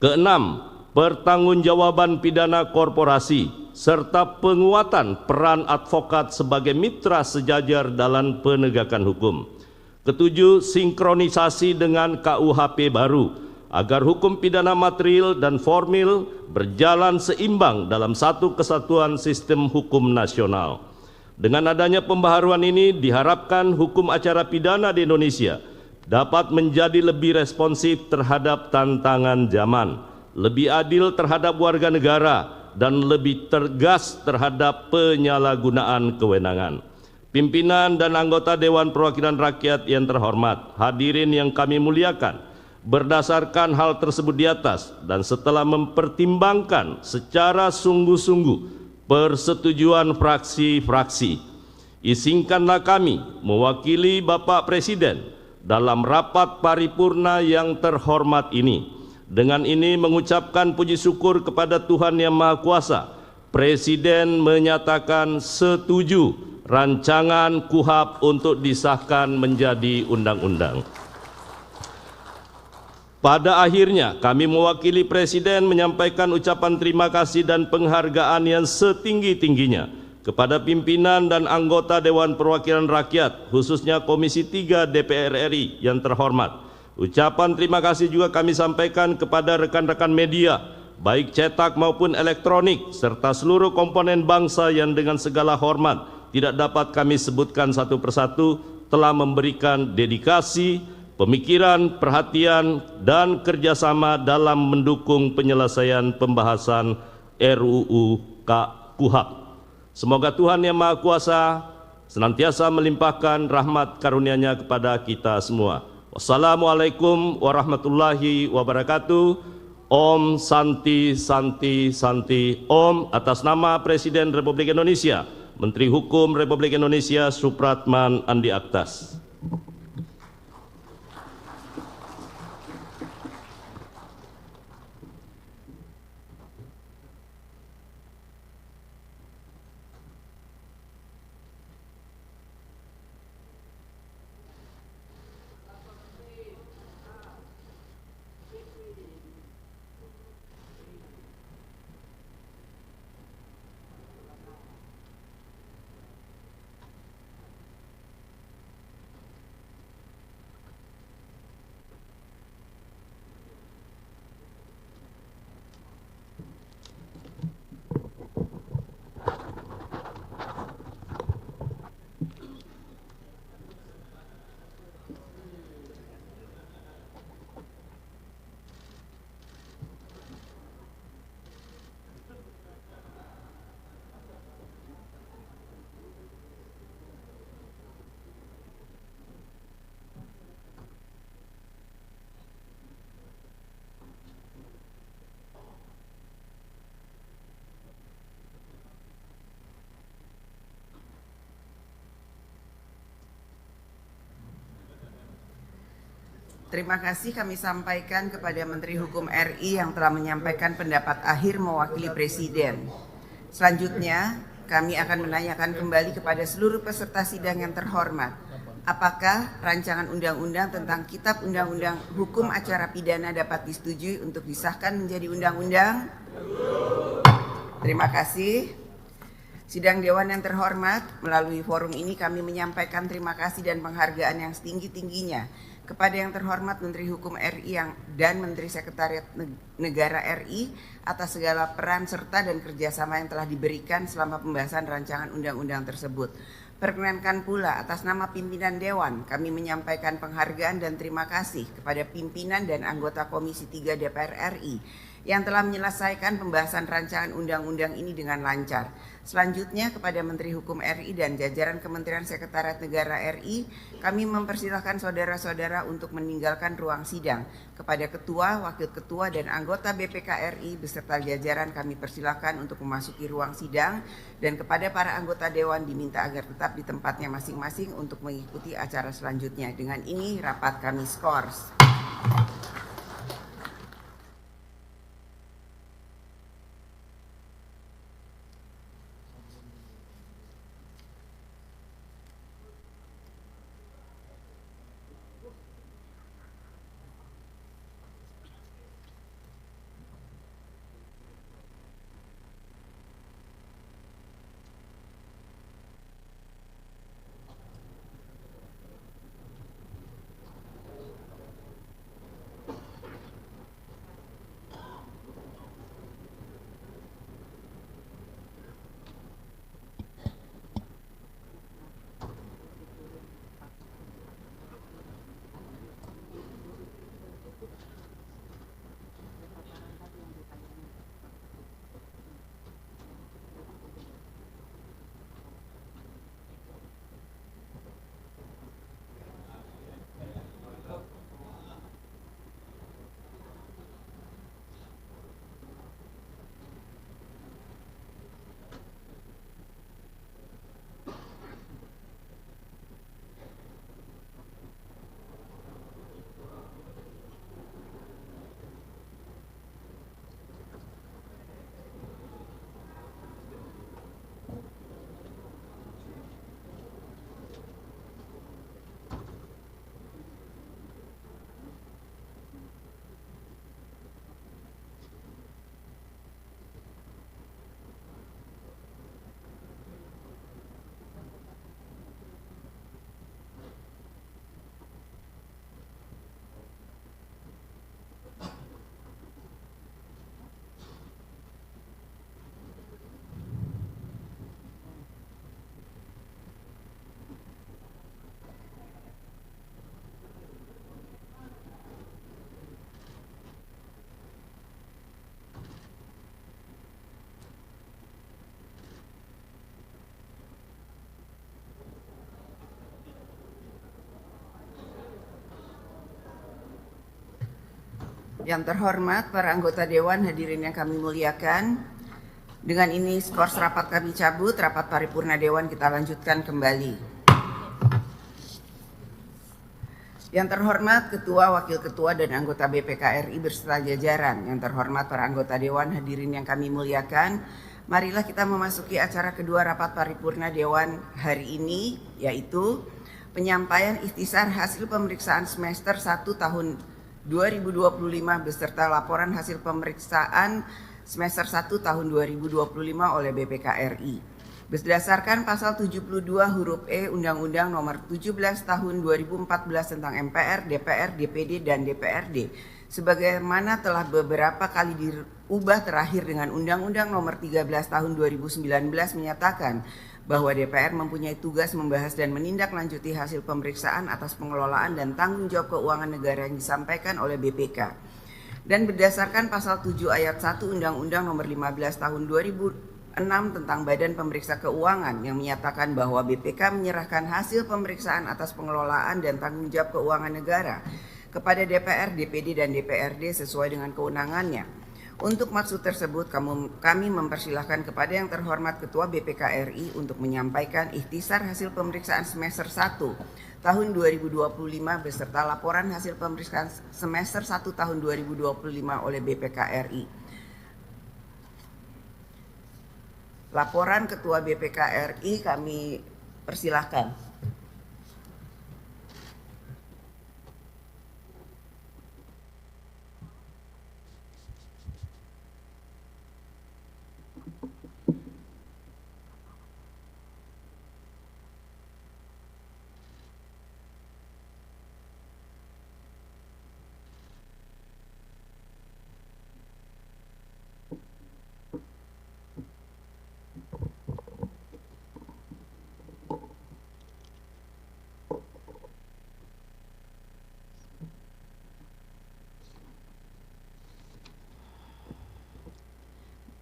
Keenam, pertanggungjawaban pidana korporasi serta penguatan peran advokat sebagai mitra sejajar dalam penegakan hukum. Ketujuh, sinkronisasi dengan KUHP baru agar hukum pidana material dan formil berjalan seimbang dalam satu kesatuan sistem hukum nasional. Dengan adanya pembaharuan ini diharapkan hukum acara pidana di Indonesia dapat menjadi lebih responsif terhadap tantangan zaman, lebih adil terhadap warga negara, dan lebih tegas terhadap penyalahgunaan kewenangan. Pimpinan dan anggota Dewan Perwakilan Rakyat yang terhormat, hadirin yang kami muliakan, berdasarkan hal tersebut di atas dan setelah mempertimbangkan secara sungguh-sungguh persetujuan fraksi-fraksi, izinkanlah kami mewakili Bapak Presiden dalam rapat paripurna yang terhormat ini. Dengan ini mengucapkan puji syukur kepada Tuhan Yang Maha Kuasa, Presiden menyatakan setuju rancangan KUHP untuk disahkan menjadi undang-undang. Pada akhirnya kami mewakili Presiden menyampaikan ucapan terima kasih dan penghargaan yang setinggi-tingginya kepada pimpinan dan anggota Dewan Perwakilan Rakyat, khususnya Komisi 3 DPR RI yang terhormat. Ucapan terima kasih juga kami sampaikan kepada rekan-rekan media, baik cetak maupun elektronik, serta seluruh komponen bangsa yang dengan segala hormat tidak dapat kami sebutkan satu persatu telah memberikan dedikasi, pemikiran, perhatian, dan kerjasama dalam mendukung penyelesaian pembahasan RUU KUHP. Semoga Tuhan Yang Maha Kuasa senantiasa melimpahkan rahmat karunia-Nya kepada kita semua. Wassalamualaikum warahmatullahi wabarakatuh. Om Santi Santi Santi Om. Atas nama Presiden Republik Indonesia, Menteri Hukum Republik Indonesia Supratman Andi Aktas. Terima kasih kami sampaikan kepada Menteri Hukum RI yang telah menyampaikan pendapat akhir mewakili Presiden. Selanjutnya, kami akan menanyakan kembali kepada seluruh peserta sidang yang terhormat, apakah rancangan undang-undang tentang Kitab Undang-Undang Hukum Acara Pidana dapat disetujui untuk disahkan menjadi undang-undang? Terima kasih. Sidang Dewan yang terhormat, melalui forum ini kami menyampaikan terima kasih dan penghargaan yang setinggi-tingginya kepada yang terhormat Menteri Hukum RI dan Menteri Sekretariat Negara RI atas segala peran serta dan kerjasama yang telah diberikan selama pembahasan rancangan undang-undang tersebut. Perkenankan pula atas nama pimpinan Dewan kami menyampaikan penghargaan dan terima kasih kepada pimpinan dan anggota Komisi 3 DPR RI yang telah menyelesaikan pembahasan rancangan undang-undang ini dengan lancar. Selanjutnya kepada Menteri Hukum RI dan jajaran Kementerian Sekretariat Negara RI, kami mempersilahkan saudara-saudara untuk meninggalkan ruang sidang. Kepada Ketua, Wakil Ketua dan anggota BPK RI beserta jajaran kami persilahkan untuk memasuki ruang sidang, dan kepada para anggota Dewan diminta agar tetap di tempatnya masing-masing untuk mengikuti acara selanjutnya. Dengan ini rapat kami skors. Yang terhormat para anggota Dewan, hadirin yang kami muliakan, dengan ini skors rapat kami cabut, rapat paripurna Dewan kita lanjutkan kembali. Yang terhormat Ketua, Wakil Ketua, dan anggota BPK RI beserta jajaran. Yang terhormat para anggota Dewan, hadirin yang kami muliakan, marilah kita memasuki acara kedua rapat paripurna Dewan hari ini, yaitu penyampaian ikhtisar hasil pemeriksaan semester 1 tahun 2025 beserta laporan hasil pemeriksaan semester 1 tahun 2025 oleh BPK RI. Berdasarkan pasal 72 huruf E Undang-Undang Nomor 17 Tahun 2014 tentang MPR, DPR, DPD, dan DPRD, sebagaimana telah beberapa kali diubah terakhir dengan Undang-Undang Nomor 13 Tahun 2019 menyatakan bahwa DPR mempunyai tugas membahas dan menindaklanjuti hasil pemeriksaan atas pengelolaan dan tanggung jawab keuangan negara yang disampaikan oleh BPK. Dan berdasarkan pasal 7 ayat 1 Undang-Undang Nomor 15 Tahun 2006 tentang Badan Pemeriksa Keuangan yang menyatakan bahwa BPK menyerahkan hasil pemeriksaan atas pengelolaan dan tanggung jawab keuangan negara kepada DPR, DPD, dan DPRD sesuai dengan kewenangannya. Untuk maksud tersebut, kami mempersilahkan kepada yang terhormat Ketua BPK RI untuk menyampaikan ikhtisar hasil pemeriksaan semester 1 tahun 2025 beserta laporan hasil pemeriksaan semester 1 tahun 2025 oleh BPK RI. Laporan Ketua BPK RI kami persilahkan.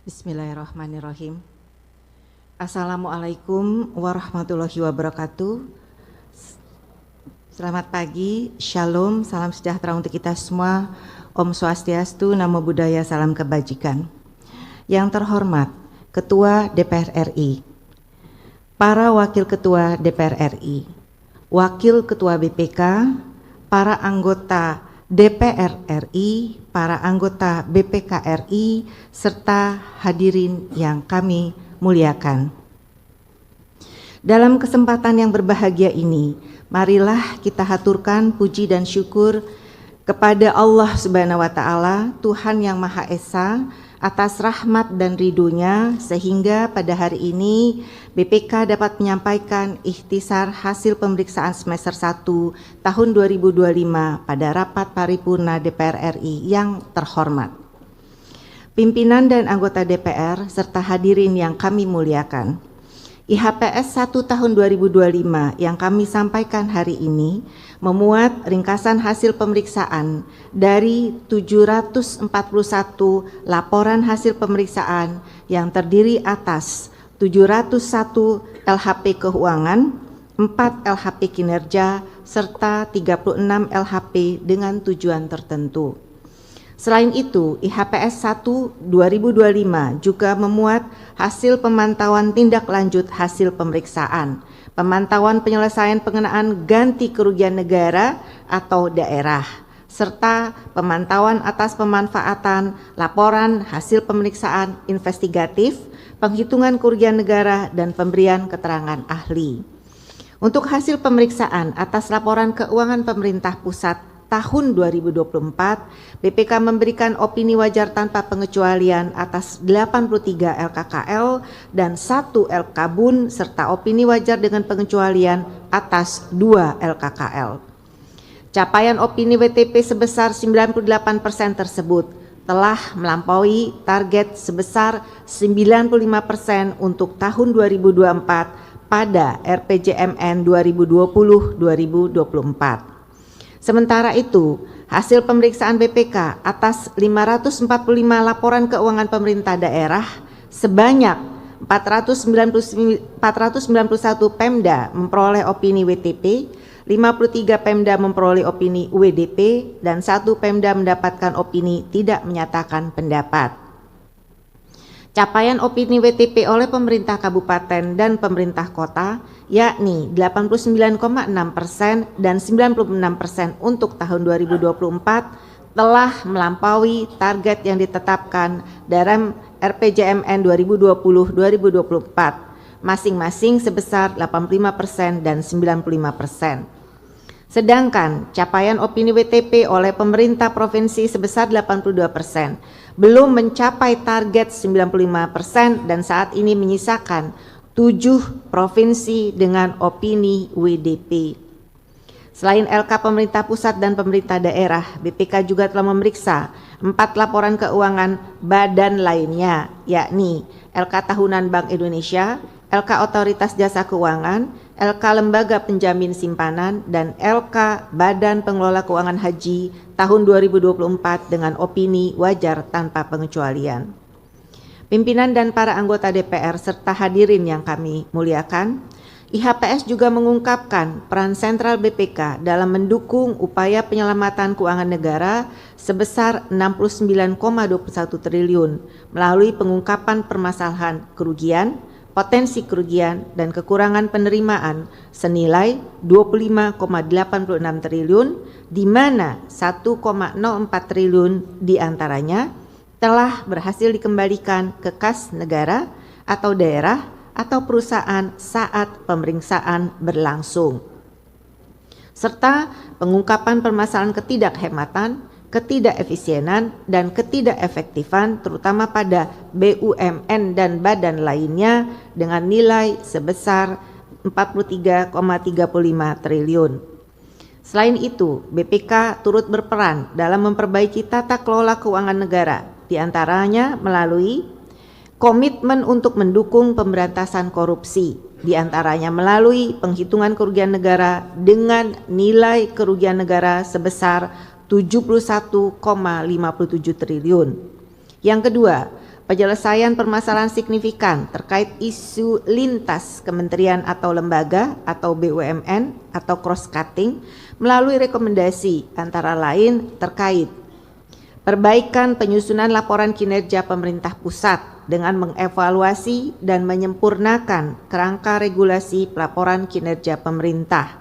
Bismillahirrahmanirrahim. Assalamualaikum warahmatullahi wabarakatuh. Selamat pagi, shalom, salam sejahtera untuk kita semua. Om Swastiastu, Namo Buddhaya, salam kebajikan. Yang terhormat Ketua DPR RI, para Wakil Ketua DPR RI, Wakil Ketua BPK, para anggota DPR RI, para anggota BPK RI, serta hadirin yang kami muliakan. Dalam kesempatan yang berbahagia ini, marilah kita haturkan puji dan syukur kepada Allah Subhanahu wa Ta'ala, Tuhan yang Maha Esa, atas rahmat dan ridhonya sehingga pada hari ini BPK dapat menyampaikan ikhtisar hasil pemeriksaan semester 1 tahun 2025 pada rapat paripurna DPR RI yang terhormat. Pimpinan dan anggota DPR serta hadirin yang kami muliakan. IHPS 1 tahun 2025 yang kami sampaikan hari ini memuat ringkasan hasil pemeriksaan dari 741 laporan hasil pemeriksaan yang terdiri atas 701 LHP keuangan, 4 LHP kinerja, serta 36 LHP dengan tujuan tertentu. Selain itu, IHPS 1 2025 juga memuat hasil pemantauan tindak lanjut hasil pemeriksaan, pemantauan penyelesaian pengenaan ganti kerugian negara atau daerah, serta pemantauan atas pemanfaatan laporan hasil pemeriksaan investigatif, penghitungan kerugian negara, dan pemberian keterangan ahli. Untuk hasil pemeriksaan atas laporan keuangan pemerintah pusat tahun 2024, BPK memberikan opini wajar tanpa pengecualian atas 83 LKKL dan 1 LKBUN serta opini wajar dengan pengecualian atas 2 LKKL. Capaian opini WTP sebesar 98% tersebut telah melampaui target sebesar 95% untuk tahun 2024 pada RPJMN 2020-2024. Sementara itu, hasil pemeriksaan BPK atas 545 laporan keuangan pemerintah daerah sebanyak 491 Pemda memperoleh opini WTP, 53 Pemda memperoleh opini UWDP, dan 1 Pemda mendapatkan opini tidak menyatakan pendapat. Capaian opini WTP oleh pemerintah kabupaten dan pemerintah kota yakni 89,6% dan 96% untuk tahun 2024 telah melampaui target yang ditetapkan dalam RPJMN 2020-2024 masing-masing sebesar 85% dan 95%. Sedangkan capaian opini WTP oleh pemerintah provinsi sebesar 82%, belum mencapai target 95% dan saat ini menyisakan 7 provinsi dengan opini WDP. Selain LK pemerintah pusat dan pemerintah daerah, BPK juga telah memeriksa 4 laporan keuangan badan lainnya, yakni LK Tahunan Bank Indonesia, LK Otoritas Jasa Keuangan, LK Lembaga Penjamin Simpanan, dan LK Badan Pengelola Keuangan Haji tahun 2024 dengan opini wajar tanpa pengecualian. Pimpinan dan para anggota DPR serta hadirin yang kami muliakan, IHPS juga mengungkapkan peran sentral BPK dalam mendukung upaya penyelamatan keuangan negara sebesar 69,21 triliun melalui pengungkapan permasalahan kerugian, potensi kerugian, dan kekurangan penerimaan senilai 25,86 triliun, di mana 1,04 triliun diantaranya telah berhasil dikembalikan ke kas negara atau daerah atau perusahaan saat pemeriksaan berlangsung, serta pengungkapan permasalahan ketidakhematan, ketidakefisienan, dan ketidakefektifan terutama pada BUMN dan badan lainnya dengan nilai sebesar 43,35 triliun. Selain itu, BPK turut berperan dalam memperbaiki tata kelola keuangan negara, diantaranya melalui komitmen untuk mendukung pemberantasan korupsi, diantaranya melalui penghitungan kerugian negara dengan nilai kerugian negara sebesar 71,57 triliun. Yang kedua, penyelesaian permasalahan signifikan terkait isu lintas kementerian atau lembaga atau BUMN atau cross cutting melalui rekomendasi antara lain terkait perbaikan penyusunan laporan kinerja pemerintah pusat dengan mengevaluasi dan menyempurnakan kerangka regulasi pelaporan kinerja pemerintah.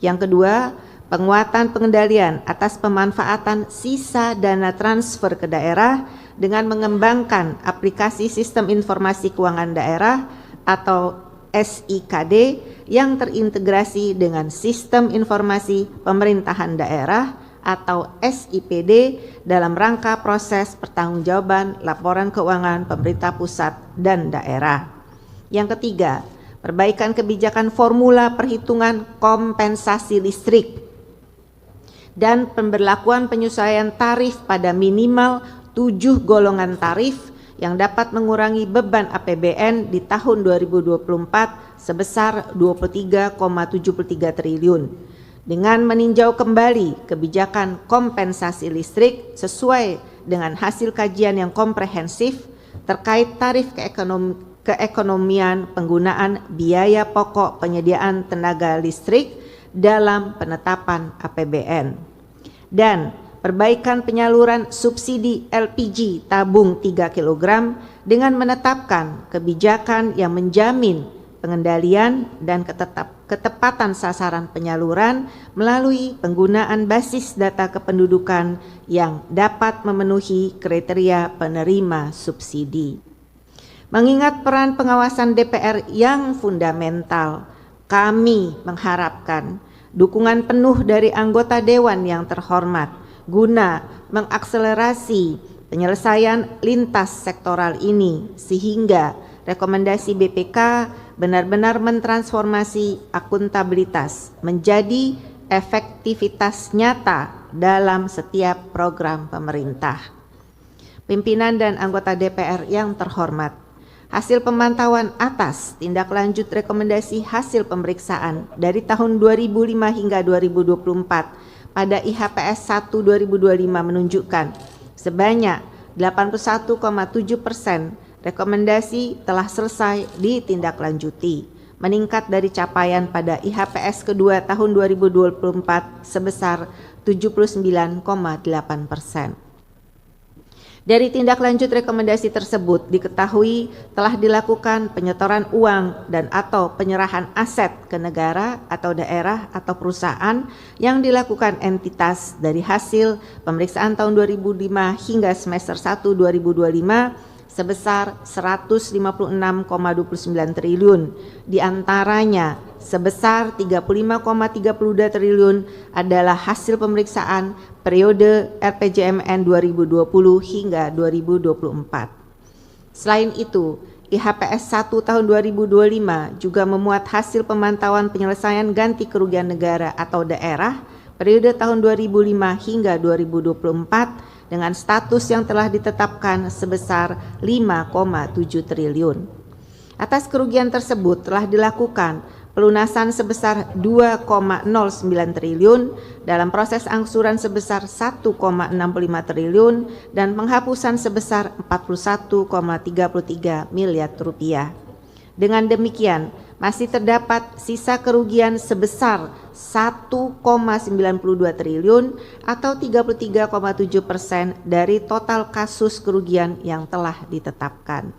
Yang kedua, penguatan pengendalian atas pemanfaatan sisa dana transfer ke daerah dengan mengembangkan aplikasi Sistem Informasi Keuangan Daerah atau SIKD yang terintegrasi dengan Sistem Informasi Pemerintahan Daerah atau SIPD dalam rangka proses pertanggungjawaban laporan keuangan pemerintah pusat dan daerah. Yang ketiga, perbaikan kebijakan formula perhitungan kompensasi listrik dan pemberlakuan penyesuaian tarif pada minimal 7 golongan tarif yang dapat mengurangi beban APBN di tahun 2024 sebesar 23,73 triliun. Dengan meninjau kembali kebijakan kompensasi listrik sesuai dengan hasil kajian yang komprehensif terkait tarif keekonomian penggunaan biaya pokok penyediaan tenaga listrik dalam penetapan APBN, dan perbaikan penyaluran subsidi LPG tabung 3 kg dengan menetapkan kebijakan yang menjamin pengendalian dan ketepatan sasaran penyaluran melalui penggunaan basis data kependudukan yang dapat memenuhi kriteria penerima subsidi. Mengingat peran pengawasan DPR yang fundamental, kami mengharapkan dukungan penuh dari anggota Dewan yang terhormat guna mengakselerasi penyelesaian lintas sektoral ini sehingga rekomendasi BPK benar-benar mentransformasi akuntabilitas menjadi efektivitas nyata dalam setiap program pemerintah. Pimpinan dan anggota DPR yang terhormat, hasil pemantauan atas tindak lanjut rekomendasi hasil pemeriksaan dari tahun 2005 hingga 2024 pada IHPS 1 2025 menunjukkan sebanyak 81,7% rekomendasi telah selesai ditindaklanjuti, meningkat dari capaian pada IHPS kedua tahun 2024 sebesar 79,8%. Dari tindak lanjut rekomendasi tersebut diketahui telah dilakukan penyetoran uang dan atau penyerahan aset ke negara atau daerah atau perusahaan yang dilakukan entitas dari hasil pemeriksaan tahun 2005 hingga semester 1 2025 sebesar 156,29 triliun, diantaranya sebesar 35,32 triliun adalah hasil pemeriksaan periode RPJMN 2020 hingga 2024. Selain itu, IHPS 1 tahun 2025 juga memuat hasil pemantauan penyelesaian ganti kerugian negara atau daerah periode tahun 2005 hingga 2024 dengan status yang telah ditetapkan sebesar 5,7 triliun. Atas kerugian tersebut telah dilakukan pelunasan sebesar 2,09 triliun dalam proses angsuran sebesar 1,65 triliun dan penghapusan sebesar 41,33 miliar rupiah. Dengan demikian, masih terdapat sisa kerugian sebesar 1,92 triliun atau 33,7% dari total kasus kerugian yang telah ditetapkan.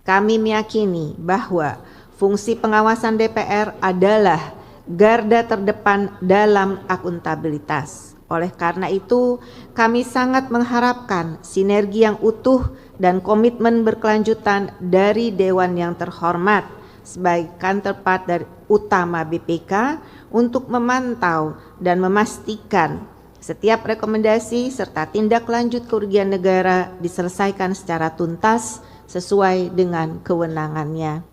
Kami meyakini bahwa fungsi pengawasan DPR adalah garda terdepan dalam akuntabilitas. Oleh karena itu, kami sangat mengharapkan sinergi yang utuh dan komitmen berkelanjutan dari Dewan yang terhormat sebagai counterpart dari utama BPK untuk memantau dan memastikan setiap rekomendasi serta tindak lanjut kerugian negara diselesaikan secara tuntas sesuai dengan kewenangannya.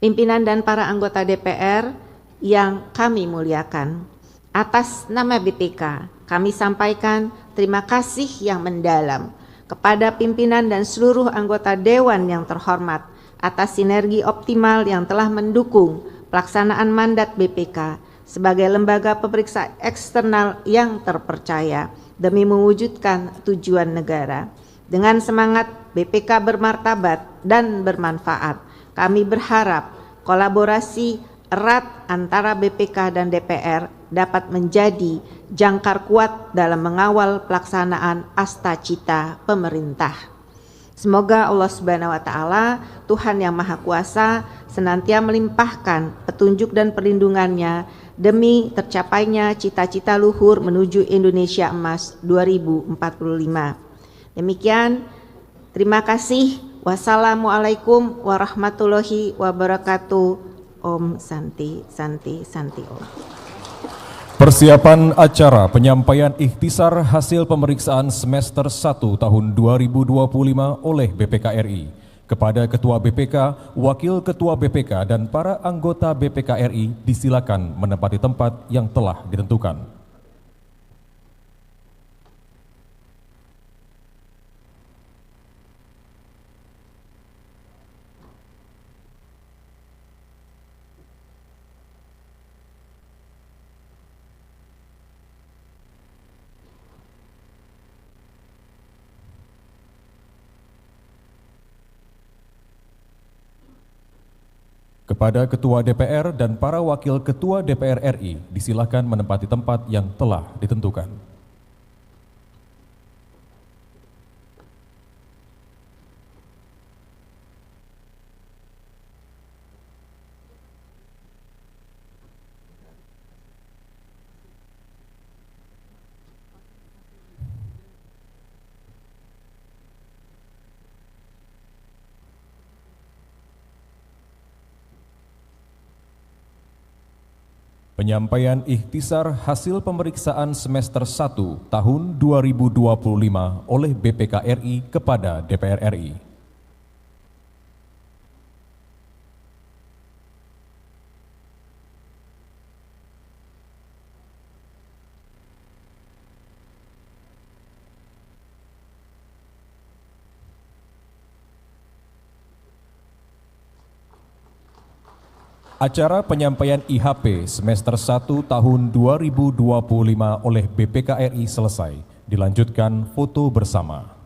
Pimpinan dan para anggota DPR yang kami muliakan, atas nama BPK kami sampaikan terima kasih yang mendalam kepada pimpinan dan seluruh anggota Dewan yang terhormat atas sinergi optimal yang telah mendukung pelaksanaan mandat BPK sebagai lembaga pemeriksa eksternal yang terpercaya demi mewujudkan tujuan negara. Dengan semangat BPK bermartabat dan bermanfaat, kami berharap kolaborasi erat antara BPK dan DPR dapat menjadi jangkar kuat dalam mengawal pelaksanaan asta-cita pemerintah. Semoga Allah Subhanahu wa Ta'ala, Tuhan yang Maha Kuasa, senantiasa melimpahkan petunjuk dan perlindungannya demi tercapainya cita-cita luhur menuju Indonesia Emas 2045. Demikian, terima kasih. Wassalamualaikum warahmatullahi wabarakatuh. Om Santi, Santi, Santi Om. Persiapan acara penyampaian ikhtisar hasil pemeriksaan semester 1 tahun 2025 oleh BPK RI kepada Ketua BPK, Wakil Ketua BPK, dan para anggota BPK RI disilakan menempati tempat yang telah ditentukan. Kepada Ketua DPR dan para Wakil Ketua DPR RI disilakan menempati tempat yang telah ditentukan. Penyampaian ikhtisar hasil pemeriksaan semester 1 tahun 2025 oleh BPK RI kepada DPR RI. Acara penyampaian IHP semester 1 tahun 2025 oleh BPK RI selesai. Dilanjutkan foto bersama.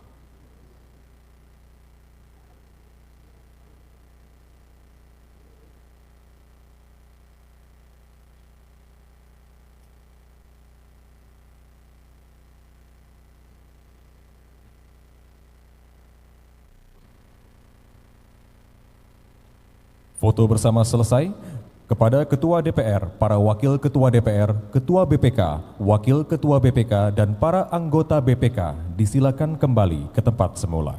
Foto bersama selesai. Kepada Ketua DPR, para Wakil Ketua DPR, Ketua BPK, Wakil Ketua BPK, dan para anggota BPK disilakan kembali ke tempat semula.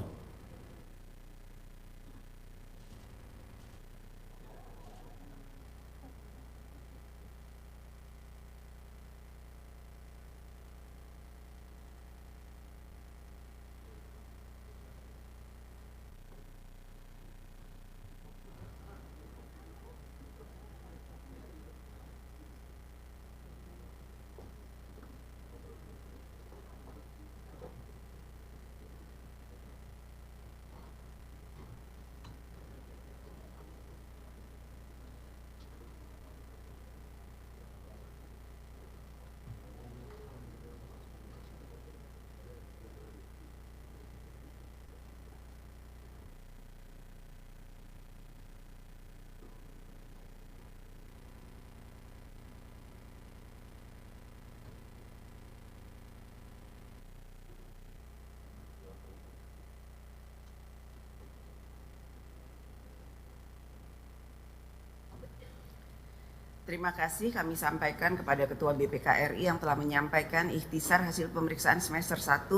Terima kasih kami sampaikan kepada Ketua BPK RI yang telah menyampaikan ikhtisar hasil pemeriksaan semester 1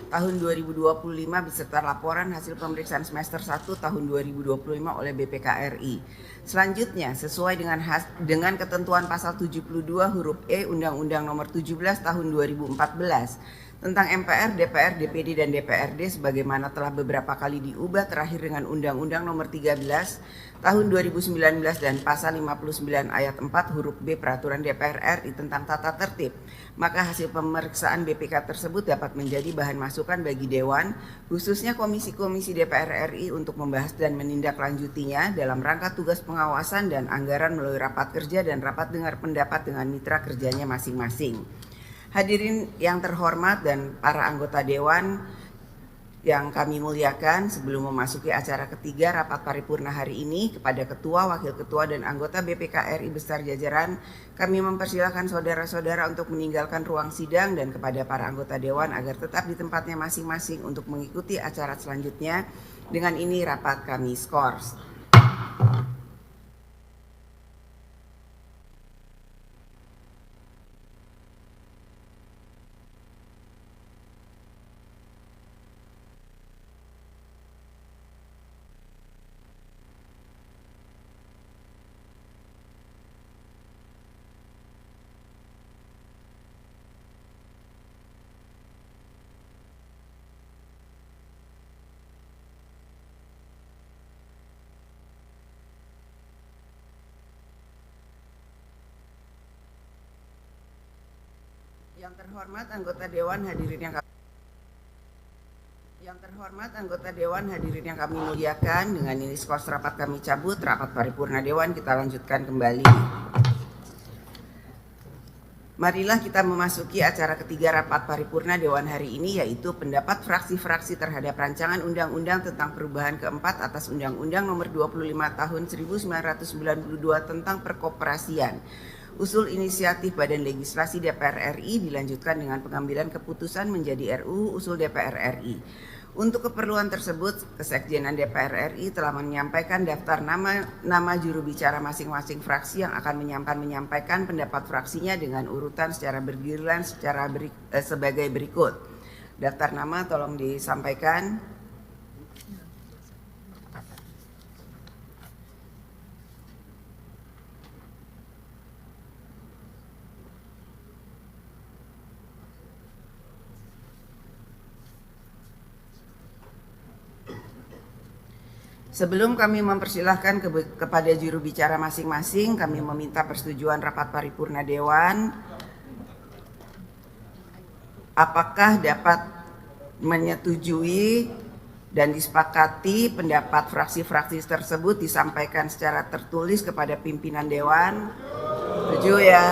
tahun 2025 beserta laporan hasil pemeriksaan semester 1 tahun 2025 oleh BPK RI. Selanjutnya, sesuai dengan ketentuan pasal 72 huruf E Undang-Undang Nomor 17 Tahun 2014 tentang MPR, DPR, DPD, dan DPRD sebagaimana telah beberapa kali diubah terakhir dengan Undang-Undang Nomor 13 Tahun 2019 dan Pasal 59 Ayat 4 huruf B Peraturan DPR RI tentang tata tertib, maka hasil pemeriksaan BPK tersebut dapat menjadi bahan masukan bagi Dewan, khususnya komisi-komisi DPR RI untuk membahas dan menindaklanjutinya dalam rangka tugas pengawasan dan anggaran melalui rapat kerja dan rapat dengar pendapat dengan mitra kerjanya masing-masing. Hadirin yang terhormat dan para anggota Dewan yang kami muliakan, sebelum memasuki acara ketiga rapat paripurna hari ini, kepada Ketua, Wakil Ketua, dan anggota BPK RI beserta jajaran, kami mempersilahkan saudara-saudara untuk meninggalkan ruang sidang dan kepada para anggota Dewan agar tetap di tempatnya masing-masing untuk mengikuti acara selanjutnya. Dengan ini rapat kami skors. Yang terhormat anggota Dewan hadirin yang kami muliakan, dengan ini skors rapat kami cabut, rapat paripurna Dewan kita lanjutkan kembali. Marilah kita memasuki acara ketiga rapat paripurna Dewan hari ini, yaitu pendapat fraksi-fraksi terhadap rancangan undang-undang tentang perubahan keempat atas Undang-Undang Nomor 25 Tahun 1992 tentang Perkoperasian. Usul inisiatif Badan Legislasi DPR RI dilanjutkan dengan pengambilan keputusan menjadi RUU Usul DPR RI. Untuk keperluan tersebut, Kesekjenan DPR RI telah menyampaikan daftar nama juru bicara masing-masing fraksi yang akan menyampaikan pendapat fraksinya dengan urutan secara bergiliran sebagai berikut. Daftar nama tolong disampaikan. Sebelum kami mempersilahkan kepada juru bicara masing-masing, kami meminta persetujuan rapat paripurna Dewan. Apakah dapat menyetujui dan disepakati pendapat fraksi-fraksi tersebut disampaikan secara tertulis kepada pimpinan Dewan? Setuju ya?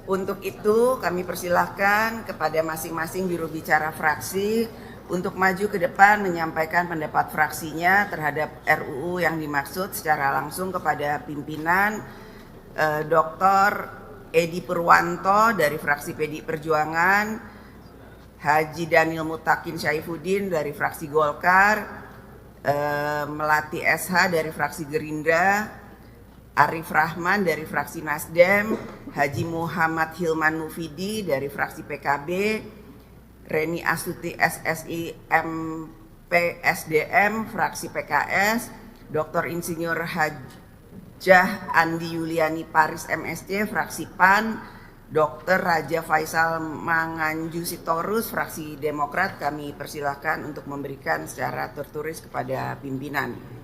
Untuk itu kami persilahkan kepada masing-masing juru bicara fraksi untuk maju ke depan menyampaikan pendapat fraksinya terhadap RUU yang dimaksud secara langsung kepada pimpinan. Dr. Edi Purwanto dari fraksi PDI Perjuangan, Haji Daniel Mutakin Syaifuddin dari fraksi Golkar, Melati SH dari fraksi Gerindra, Arif Rahman dari fraksi Nasdem, Haji Muhammad Hilman Mufidi dari fraksi PKB, Reni Astuti SSI MPSDM fraksi PKS, Dr. Insinyur Hajah Andi Yuliani Paris MSC fraksi PAN, Dr. Raja Faisal Manganju Sitorus fraksi Demokrat. Kami persilahkan untuk memberikan secara tertulis kepada pimpinan.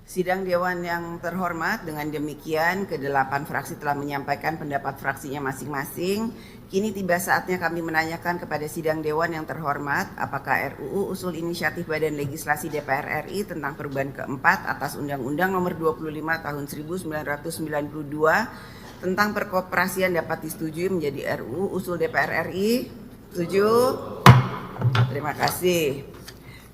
Sidang Dewan yang terhormat, dengan demikian ke-8 fraksi telah menyampaikan pendapat fraksinya masing-masing. Kini tiba saatnya kami menanyakan kepada Sidang Dewan yang terhormat, apakah RUU Usul Inisiatif Badan Legislasi DPR RI tentang perubahan keempat atas Undang-Undang Nomor 25 Tahun 1992 tentang perkoperasian dapat disetujui menjadi RUU Usul DPR RI? Setuju? Terima kasih.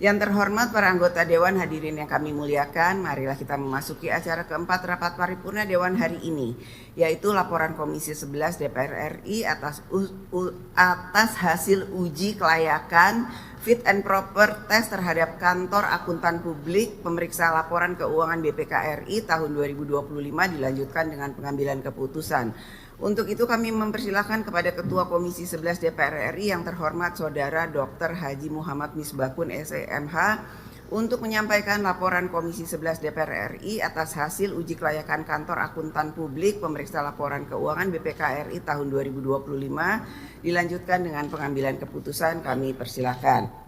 Yang terhormat para anggota Dewan, hadirin yang kami muliakan, marilah kita memasuki acara keempat rapat paripurna Dewan hari ini, yaitu laporan Komisi 11 DPR RI atas hasil uji kelayakan fit and proper test terhadap kantor akuntan publik pemeriksa laporan keuangan BPK RI tahun 2025 dilanjutkan dengan pengambilan keputusan. Untuk itu kami mempersilahkan kepada Ketua Komisi 11 DPR RI yang terhormat Saudara Dr. Haji Muhammad Misbakun SMH untuk menyampaikan laporan Komisi 11 DPR RI atas hasil uji kelayakan kantor akuntan publik pemeriksa laporan keuangan BPK RI tahun 2025 dilanjutkan dengan pengambilan keputusan. Kami persilahkan.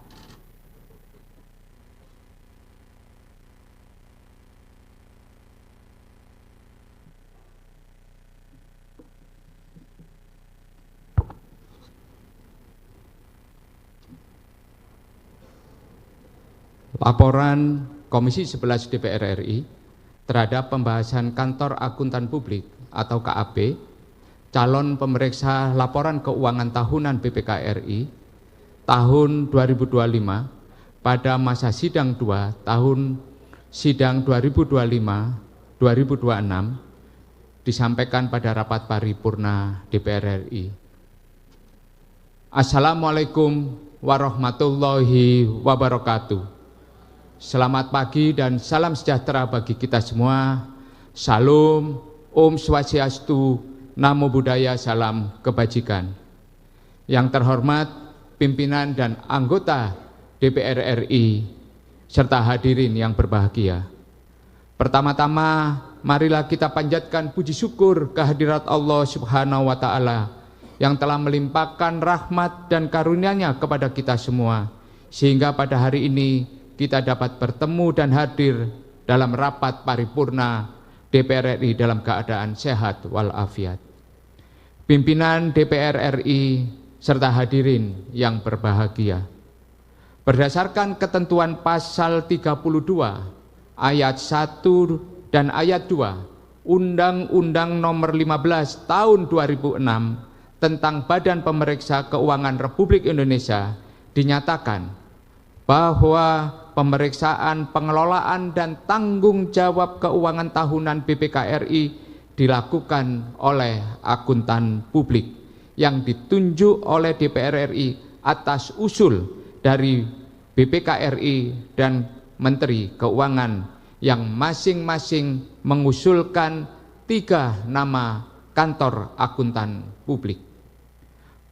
Laporan Komisi 11 DPR RI terhadap pembahasan kantor akuntan publik atau KAP, calon pemeriksa laporan keuangan tahunan BPK RI tahun 2025 pada masa sidang 2 tahun sidang 2025-2026 disampaikan pada rapat paripurna DPR RI. Assalamualaikum warahmatullahi wabarakatuh. Selamat pagi dan salam sejahtera bagi kita semua. Salam, Om Swastiastu, Namo Buddhaya, salam kebajikan. Yang terhormat pimpinan dan anggota DPR RI serta hadirin yang berbahagia. Pertama-tama marilah kita panjatkan puji syukur kehadirat Allah Subhanahu wa taala yang telah melimpahkan rahmat dan karunia-Nya kepada kita semua, sehingga pada hari ini kita dapat bertemu dan hadir dalam rapat paripurna DPR RI dalam keadaan sehat walafiat. Pimpinan DPR RI serta hadirin yang berbahagia. Berdasarkan ketentuan pasal 32 ayat 1 dan ayat 2 Undang-Undang Nomor 15 Tahun 2006 tentang Badan Pemeriksa Keuangan Republik Indonesia, dinyatakan bahwa pemeriksaan, pengelolaan, dan tanggung jawab keuangan tahunan BPK RI dilakukan oleh akuntan publik yang ditunjuk oleh DPR RI atas usul dari BPK RI dan Menteri Keuangan yang masing-masing mengusulkan 3 nama kantor akuntan publik.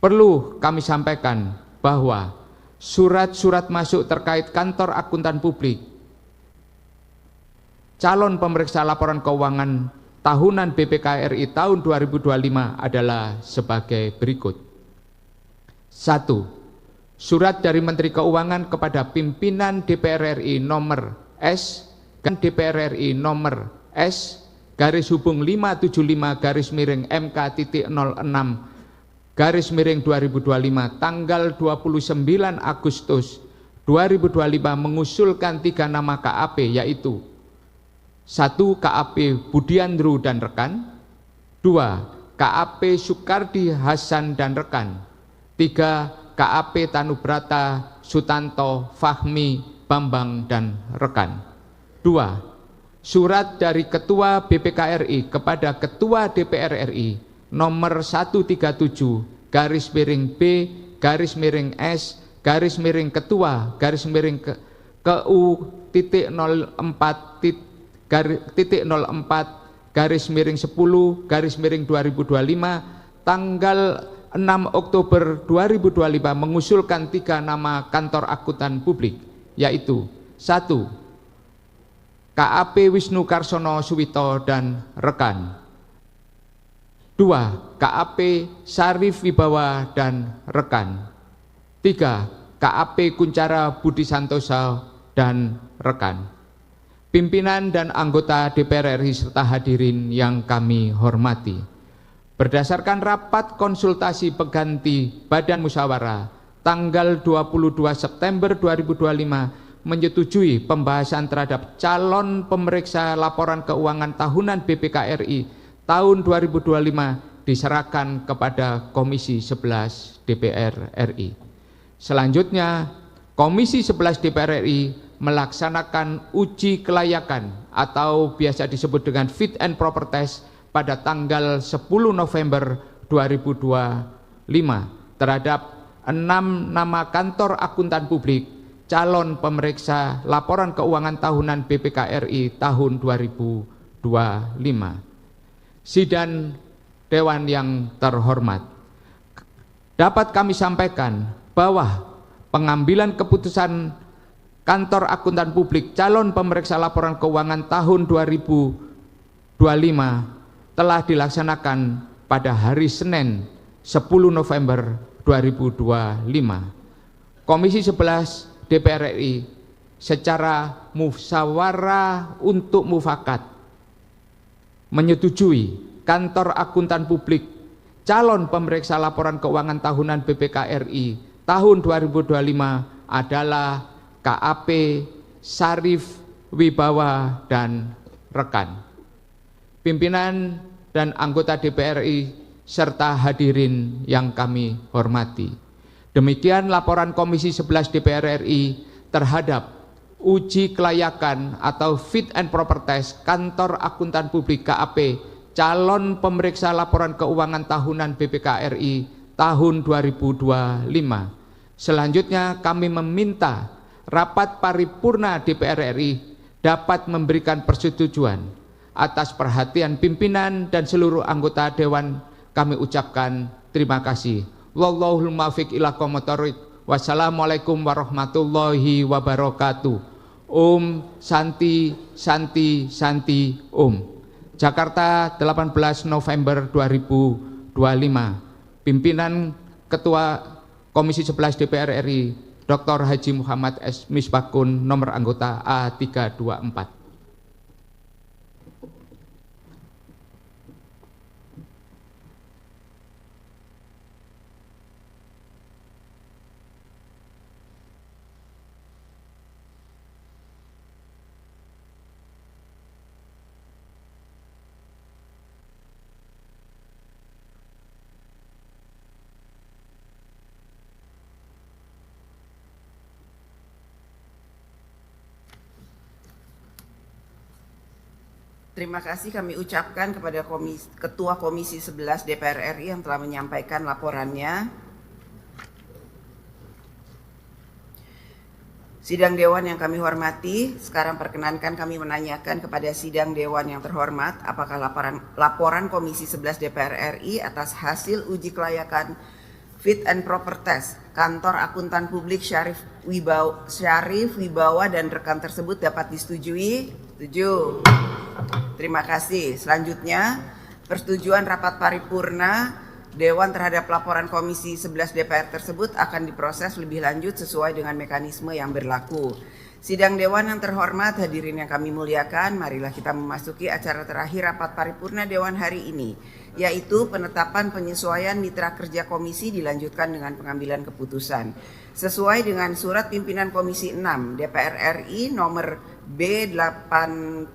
Perlu kami sampaikan bahwa surat-surat masuk terkait kantor akuntan publik calon pemeriksa laporan keuangan tahunan BPK RI tahun 2025 adalah sebagai berikut. 1. Surat dari Menteri Keuangan kepada pimpinan DPR RI nomor S dan DPR RI nomor S /575 MK.06/2025 tanggal 29 Agustus 2025 mengusulkan 3 nama KAP, yaitu 1. KAP Budiandru dan rekan, 2. KAP Sukardi Hasan dan rekan, 3. KAP Tanubrata Sutanto Fahmi Bambang dan rekan. 2. Surat dari Ketua BPK RI kepada Ketua DPR RI nomor 1-BB-KU-TT04/10/2025 tanggal 6 Oktober 2025 mengusulkan 3 nama kantor akuntan publik, yaitu 1. KAP Wisnu Karsono Suwito dan rekan, 2. KAP Sarif Wibawa dan rekan, 3. KAP Kuncara Budi Santoso dan rekan. Pimpinan dan anggota DPR RI serta hadirin yang kami hormati, berdasarkan rapat konsultasi pengganti Badan Musyawarah tanggal 22 September 2025 menyetujui pembahasan terhadap calon pemeriksa laporan keuangan tahunan BPK RI tahun 2025 diserahkan kepada Komisi 11 DPR RI. Selanjutnya, Komisi 11 DPR RI melaksanakan uji kelayakan atau biasa disebut dengan fit and proper test pada tanggal 10 November 2025 terhadap 6 nama kantor akuntan publik calon pemeriksa laporan keuangan tahunan BPK RI tahun 2025. Sidang Dewan yang terhormat, dapat kami sampaikan bahwa pengambilan keputusan kantor akuntan publik calon pemeriksa laporan keuangan tahun 2025 telah dilaksanakan pada hari Senin 10 November 2025. Komisi 11 DPR RI secara musyawarah untuk mufakat menyetujui kantor akuntan publik calon pemeriksa laporan keuangan tahunan BPK RI tahun 2025 adalah KAP Sarif Wibawa dan rekan. Pimpinan dan anggota DPR RI serta hadirin yang kami hormati, demikian laporan Komisi 11 DPR RI terhadap uji kelayakan atau fit and proper test kantor akuntan publik KAP calon pemeriksa laporan keuangan tahunan BPK RI tahun 2025. Selanjutnya kami meminta rapat paripurna DPR RI dapat memberikan persetujuan atas perhatian pimpinan dan seluruh anggota Dewan. Kami ucapkan terima kasih. Wallahul muwaffiq ila aqwamit thoriq. Wassalamualaikum warahmatullahi wabarakatuh. Om Santi Santi Santi Om. Jakarta 18 November 2025. Pimpinan Ketua Komisi 11 DPR RI Dr. Haji Muhammad S. Misbakun, nomor anggota A324. Terima kasih kami ucapkan kepada Ketua Komisi 11 DPR RI yang telah menyampaikan laporannya. Sidang Dewan yang kami hormati, sekarang perkenankan kami menanyakan kepada Sidang Dewan yang terhormat, apakah laporan Komisi 11 DPR RI atas hasil uji kelayakan Fit and Proper Test Kantor Akuntan Publik Syarif Wibawa dan rekan tersebut dapat disetujui? Setuju. Terima kasih. Selanjutnya, persetujuan rapat paripurna Dewan terhadap laporan Komisi 11 DPR tersebut akan diproses lebih lanjut sesuai dengan mekanisme yang berlaku. Sidang Dewan yang terhormat, hadirin yang kami muliakan, marilah kita memasuki acara terakhir rapat paripurna Dewan hari ini, yaitu penetapan penyesuaian mitra kerja komisi dilanjutkan dengan pengambilan keputusan. Sesuai dengan surat pimpinan Komisi 6 DPR RI nomor B870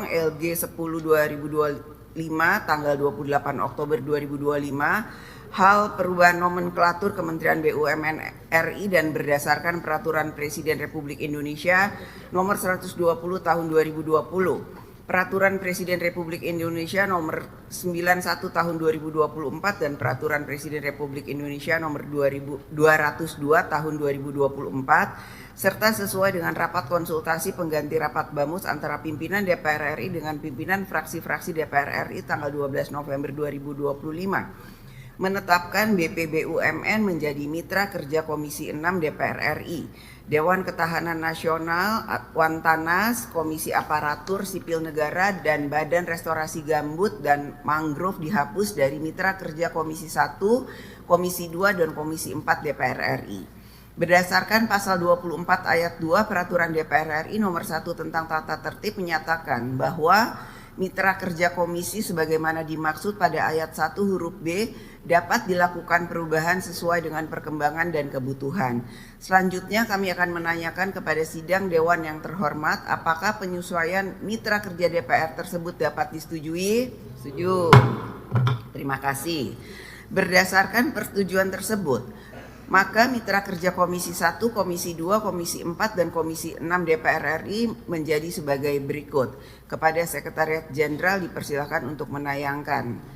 LG 10 2025 tanggal 28 Oktober 2025, hal perubahan nomenklatur Kementerian BUMN RI dan berdasarkan Peraturan Presiden Republik Indonesia nomor 120 tahun 2020. Peraturan Presiden Republik Indonesia nomor 91 tahun 2024 dan Peraturan Presiden Republik Indonesia nomor 202 tahun 2024 serta sesuai dengan rapat konsultasi pengganti rapat BAMUS antara pimpinan DPR RI dengan pimpinan fraksi-fraksi DPR RI tanggal 12 November 2025. Menetapkan BPBUMN menjadi mitra kerja Komisi 6 DPR RI. Dewan Ketahanan Nasional, Wantanas, Komisi Aparatur Sipil Negara, dan Badan Restorasi Gambut dan Mangrove dihapus dari mitra kerja Komisi 1, Komisi 2, dan Komisi 4 DPR RI. Berdasarkan pasal 24 ayat 2 Peraturan DPR RI nomor 1 tentang tata tertib menyatakan bahwa mitra kerja komisi sebagaimana dimaksud pada ayat 1 huruf B dapat dilakukan perubahan sesuai dengan perkembangan dan kebutuhan. Selanjutnya kami akan menanyakan kepada Sidang Dewan yang terhormat, apakah penyesuaian mitra kerja DPR tersebut dapat disetujui? Setuju. Terima kasih. Berdasarkan persetujuan tersebut, maka mitra kerja Komisi 1, Komisi 2, Komisi 4, dan Komisi 6 DPR RI menjadi sebagai berikut. Kepada Sekretariat Jenderal dipersilakan untuk menayangkan.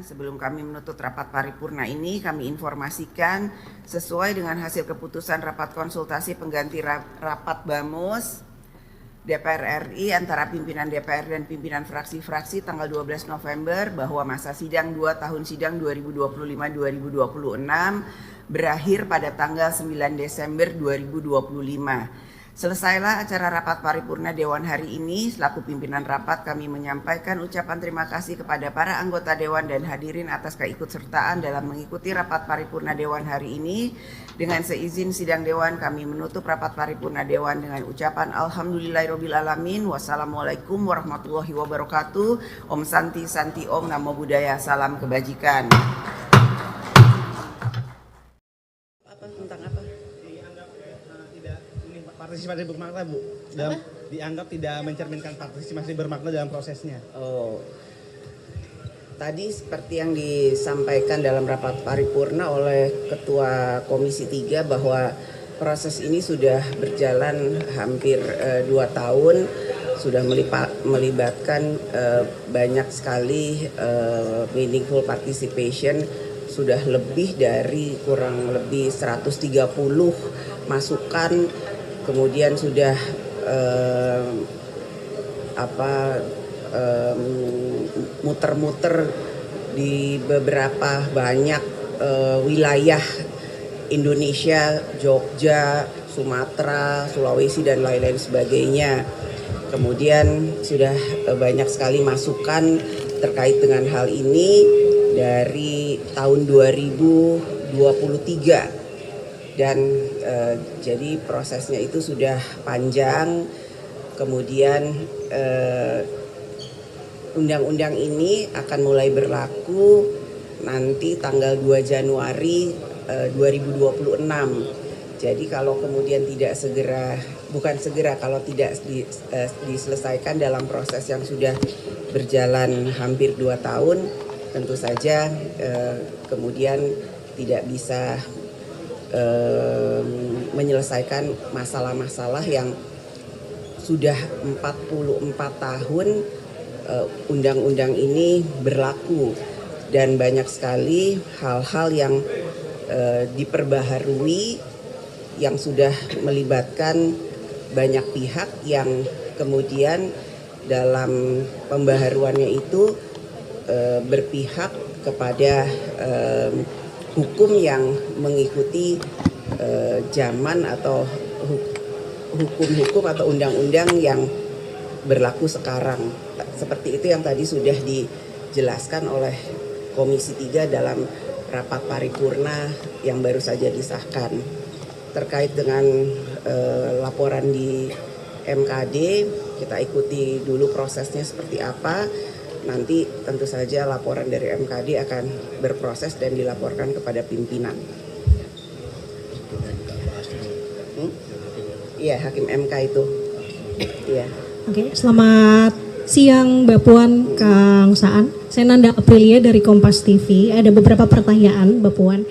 Sebelum kami menutup rapat paripurna ini, kami informasikan sesuai dengan hasil keputusan rapat konsultasi pengganti rapat BAMUS DPR RI antara pimpinan DPR dan pimpinan fraksi-fraksi tanggal 12 November bahwa masa sidang 2 tahun sidang 2025-2026 berakhir pada tanggal 9 Desember 2025. Selesailah acara rapat paripurna Dewan hari ini. Selaku pimpinan rapat kami menyampaikan ucapan terima kasih kepada para anggota Dewan dan hadirin atas keikutsertaan dalam mengikuti rapat paripurna Dewan hari ini. Dengan seizin sidang Dewan, kami menutup rapat paripurna Dewan dengan ucapan Alhamdulillahirrabbilalamin. Wassalamualaikum warahmatullahi wabarakatuh. Om Santi Santi Om, Namo Buddhaya, salam kebajikan. Tentang apa? Partisipasi bermakna, Bu. Dianggap tidak mencerminkan partisipasi bermakna dalam prosesnya. Oh, tadi seperti yang disampaikan dalam rapat paripurna oleh Ketua Komisi 3 bahwa proses ini sudah berjalan hampir 2 tahun, sudah melibatkan banyak sekali meaningful participation, sudah lebih dari kurang lebih 130 masukan. Kemudian sudah muter-muter di beberapa banyak wilayah Indonesia, Jogja, Sumatera, Sulawesi dan lain-lain sebagainya. Kemudian sudah banyak sekali masukan terkait dengan hal ini dari tahun 2023. Dan jadi prosesnya itu sudah panjang. Kemudian undang-undang ini akan mulai berlaku nanti tanggal 2 Januari 2026. Jadi kalau kemudian tidak kalau tidak diselesaikan dalam proses yang sudah berjalan hampir 2 tahun, tentu saja kemudian tidak bisa menyelesaikan masalah-masalah yang sudah 44 tahun undang-undang ini berlaku, dan banyak sekali hal-hal yang diperbaharui yang sudah melibatkan banyak pihak yang kemudian dalam pembaharuannya itu berpihak kepada hukum yang mengikuti zaman atau hukum-hukum atau undang-undang yang berlaku sekarang. Seperti itu yang tadi sudah dijelaskan oleh Komisi 3 dalam rapat paripurna yang baru saja disahkan. Terkait dengan laporan di MKD, kita ikuti dulu prosesnya seperti apa. Nanti tentu saja laporan dari MKD akan berproses dan dilaporkan kepada pimpinan. Iya, Hakim MK itu. Iya. Oke, selamat siang Mbak Puan, Kang Saan. Saya Nanda Aprilia dari Kompas TV. Ada beberapa pertanyaan Mbak Puan.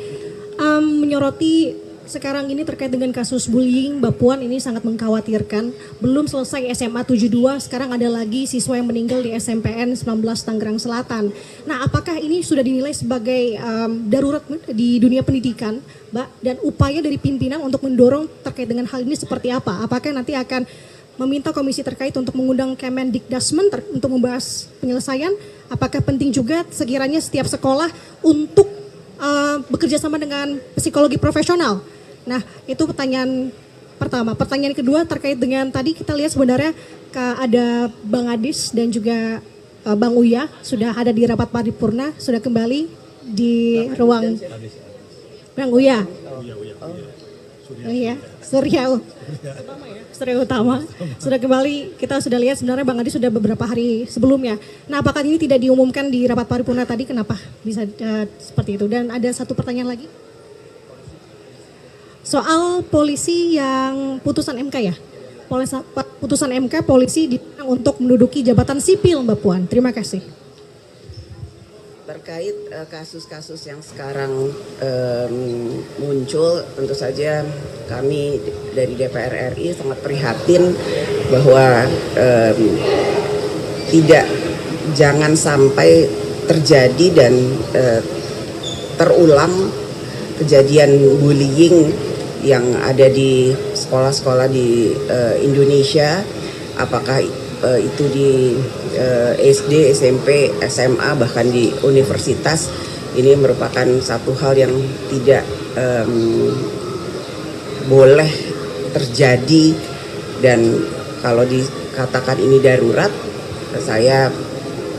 Menyoroti sekarang ini terkait dengan kasus bullying, Mbak Puan, ini sangat mengkhawatirkan. Belum selesai SMA 72, sekarang ada lagi siswa yang meninggal di SMPN 19 Tangerang Selatan. Nah, apakah ini sudah dinilai sebagai darurat di dunia pendidikan, Mbak? Dan upaya dari pimpinan untuk mendorong terkait dengan hal ini seperti apa? Apakah nanti akan meminta komisi terkait untuk mengundang Kemendikdasmen untuk membahas penyelesaian? Apakah penting juga sekiranya setiap sekolah untuk bekerja sama dengan psikologi profesional? Nah, itu pertanyaan pertama. Pertanyaan kedua terkait dengan tadi kita lihat sebenarnya ada Bang Adis dan juga Bang Uya sudah ada di rapat paripurna, sudah kembali di ruang Bang Uya. Oh iya, Surya Utama sudah kembali. Kita sudah lihat sebenarnya Bang Adis sudah beberapa hari sebelumnya. Nah, apakah ini tidak diumumkan di rapat paripurna tadi? Kenapa bisa seperti itu? Dan ada satu pertanyaan lagi. Soal polisi yang putusan MK ya, putusan MK polisi dilarang untuk menduduki jabatan sipil, Mbak Puan. Terima kasih. Terkait kasus-kasus yang sekarang muncul, tentu saja kami dari DPR RI sangat prihatin bahwa jangan sampai terjadi dan terulang kejadian bullying yang ada di sekolah-sekolah di Indonesia, apakah itu di SD, SMP, SMA, bahkan di universitas. Ini merupakan satu hal yang tidak boleh terjadi Dan kalau dikatakan ini darurat, saya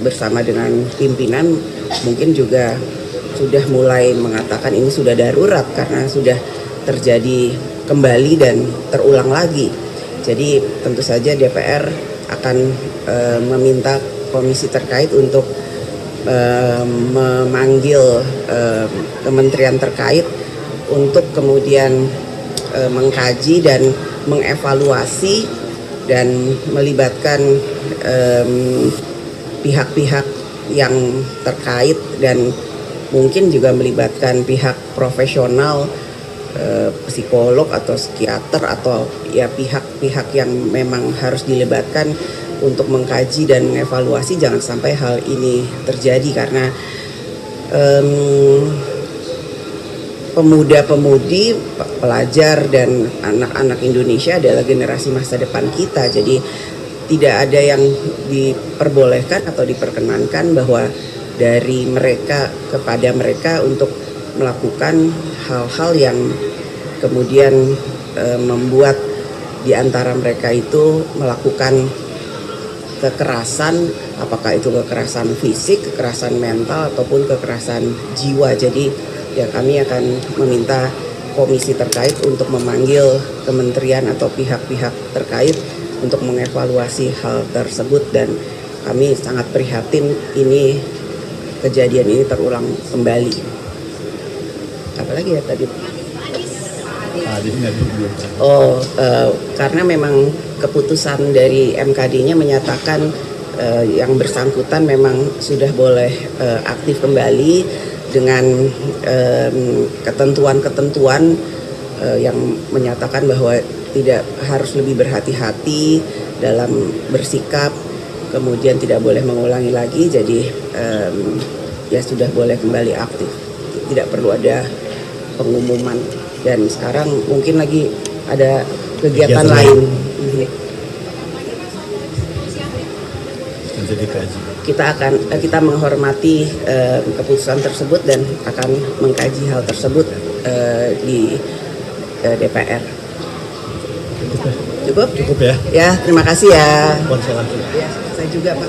bersama dengan pimpinan mungkin juga sudah mulai mengatakan ini sudah darurat karena sudah terjadi kembali dan terulang lagi. Jadi tentu saja DPR akan meminta komisi terkait untuk memanggil kementerian terkait untuk kemudian mengkaji dan mengevaluasi dan melibatkan pihak-pihak yang terkait dan mungkin juga melibatkan pihak profesional, psikolog atau psikiater atau ya pihak-pihak yang memang harus dilibatkan untuk mengkaji dan mengevaluasi jangan sampai hal ini terjadi karena pemuda-pemudi, pelajar dan anak-anak Indonesia adalah generasi masa depan kita. Jadi tidak ada yang diperbolehkan atau diperkenankan bahwa dari mereka kepada mereka untuk melakukan hal-hal yang kemudian membuat di antara mereka itu melakukan kekerasan, apakah itu kekerasan fisik, kekerasan mental ataupun kekerasan jiwa. Jadi ya kami akan meminta komisi terkait untuk memanggil kementerian atau pihak-pihak terkait untuk mengevaluasi hal tersebut dan kami sangat prihatin ini kejadian ini terulang kembali. Apalagi ya tadi? Karena memang keputusan dari MKD-nya menyatakan yang bersangkutan memang sudah boleh aktif kembali dengan ketentuan-ketentuan yang menyatakan bahwa tidak harus lebih berhati-hati dalam bersikap, kemudian tidak boleh mengulangi lagi, jadi ya sudah boleh kembali aktif, tidak perlu ada pengumuman. Dan sekarang mungkin lagi ada kegiatan lain. Kita menghormati keputusan tersebut dan akan mengkaji hal tersebut di DPR. Cukup? Cukup ya. Ya, terima kasih ya. Ya, saya juga Pak.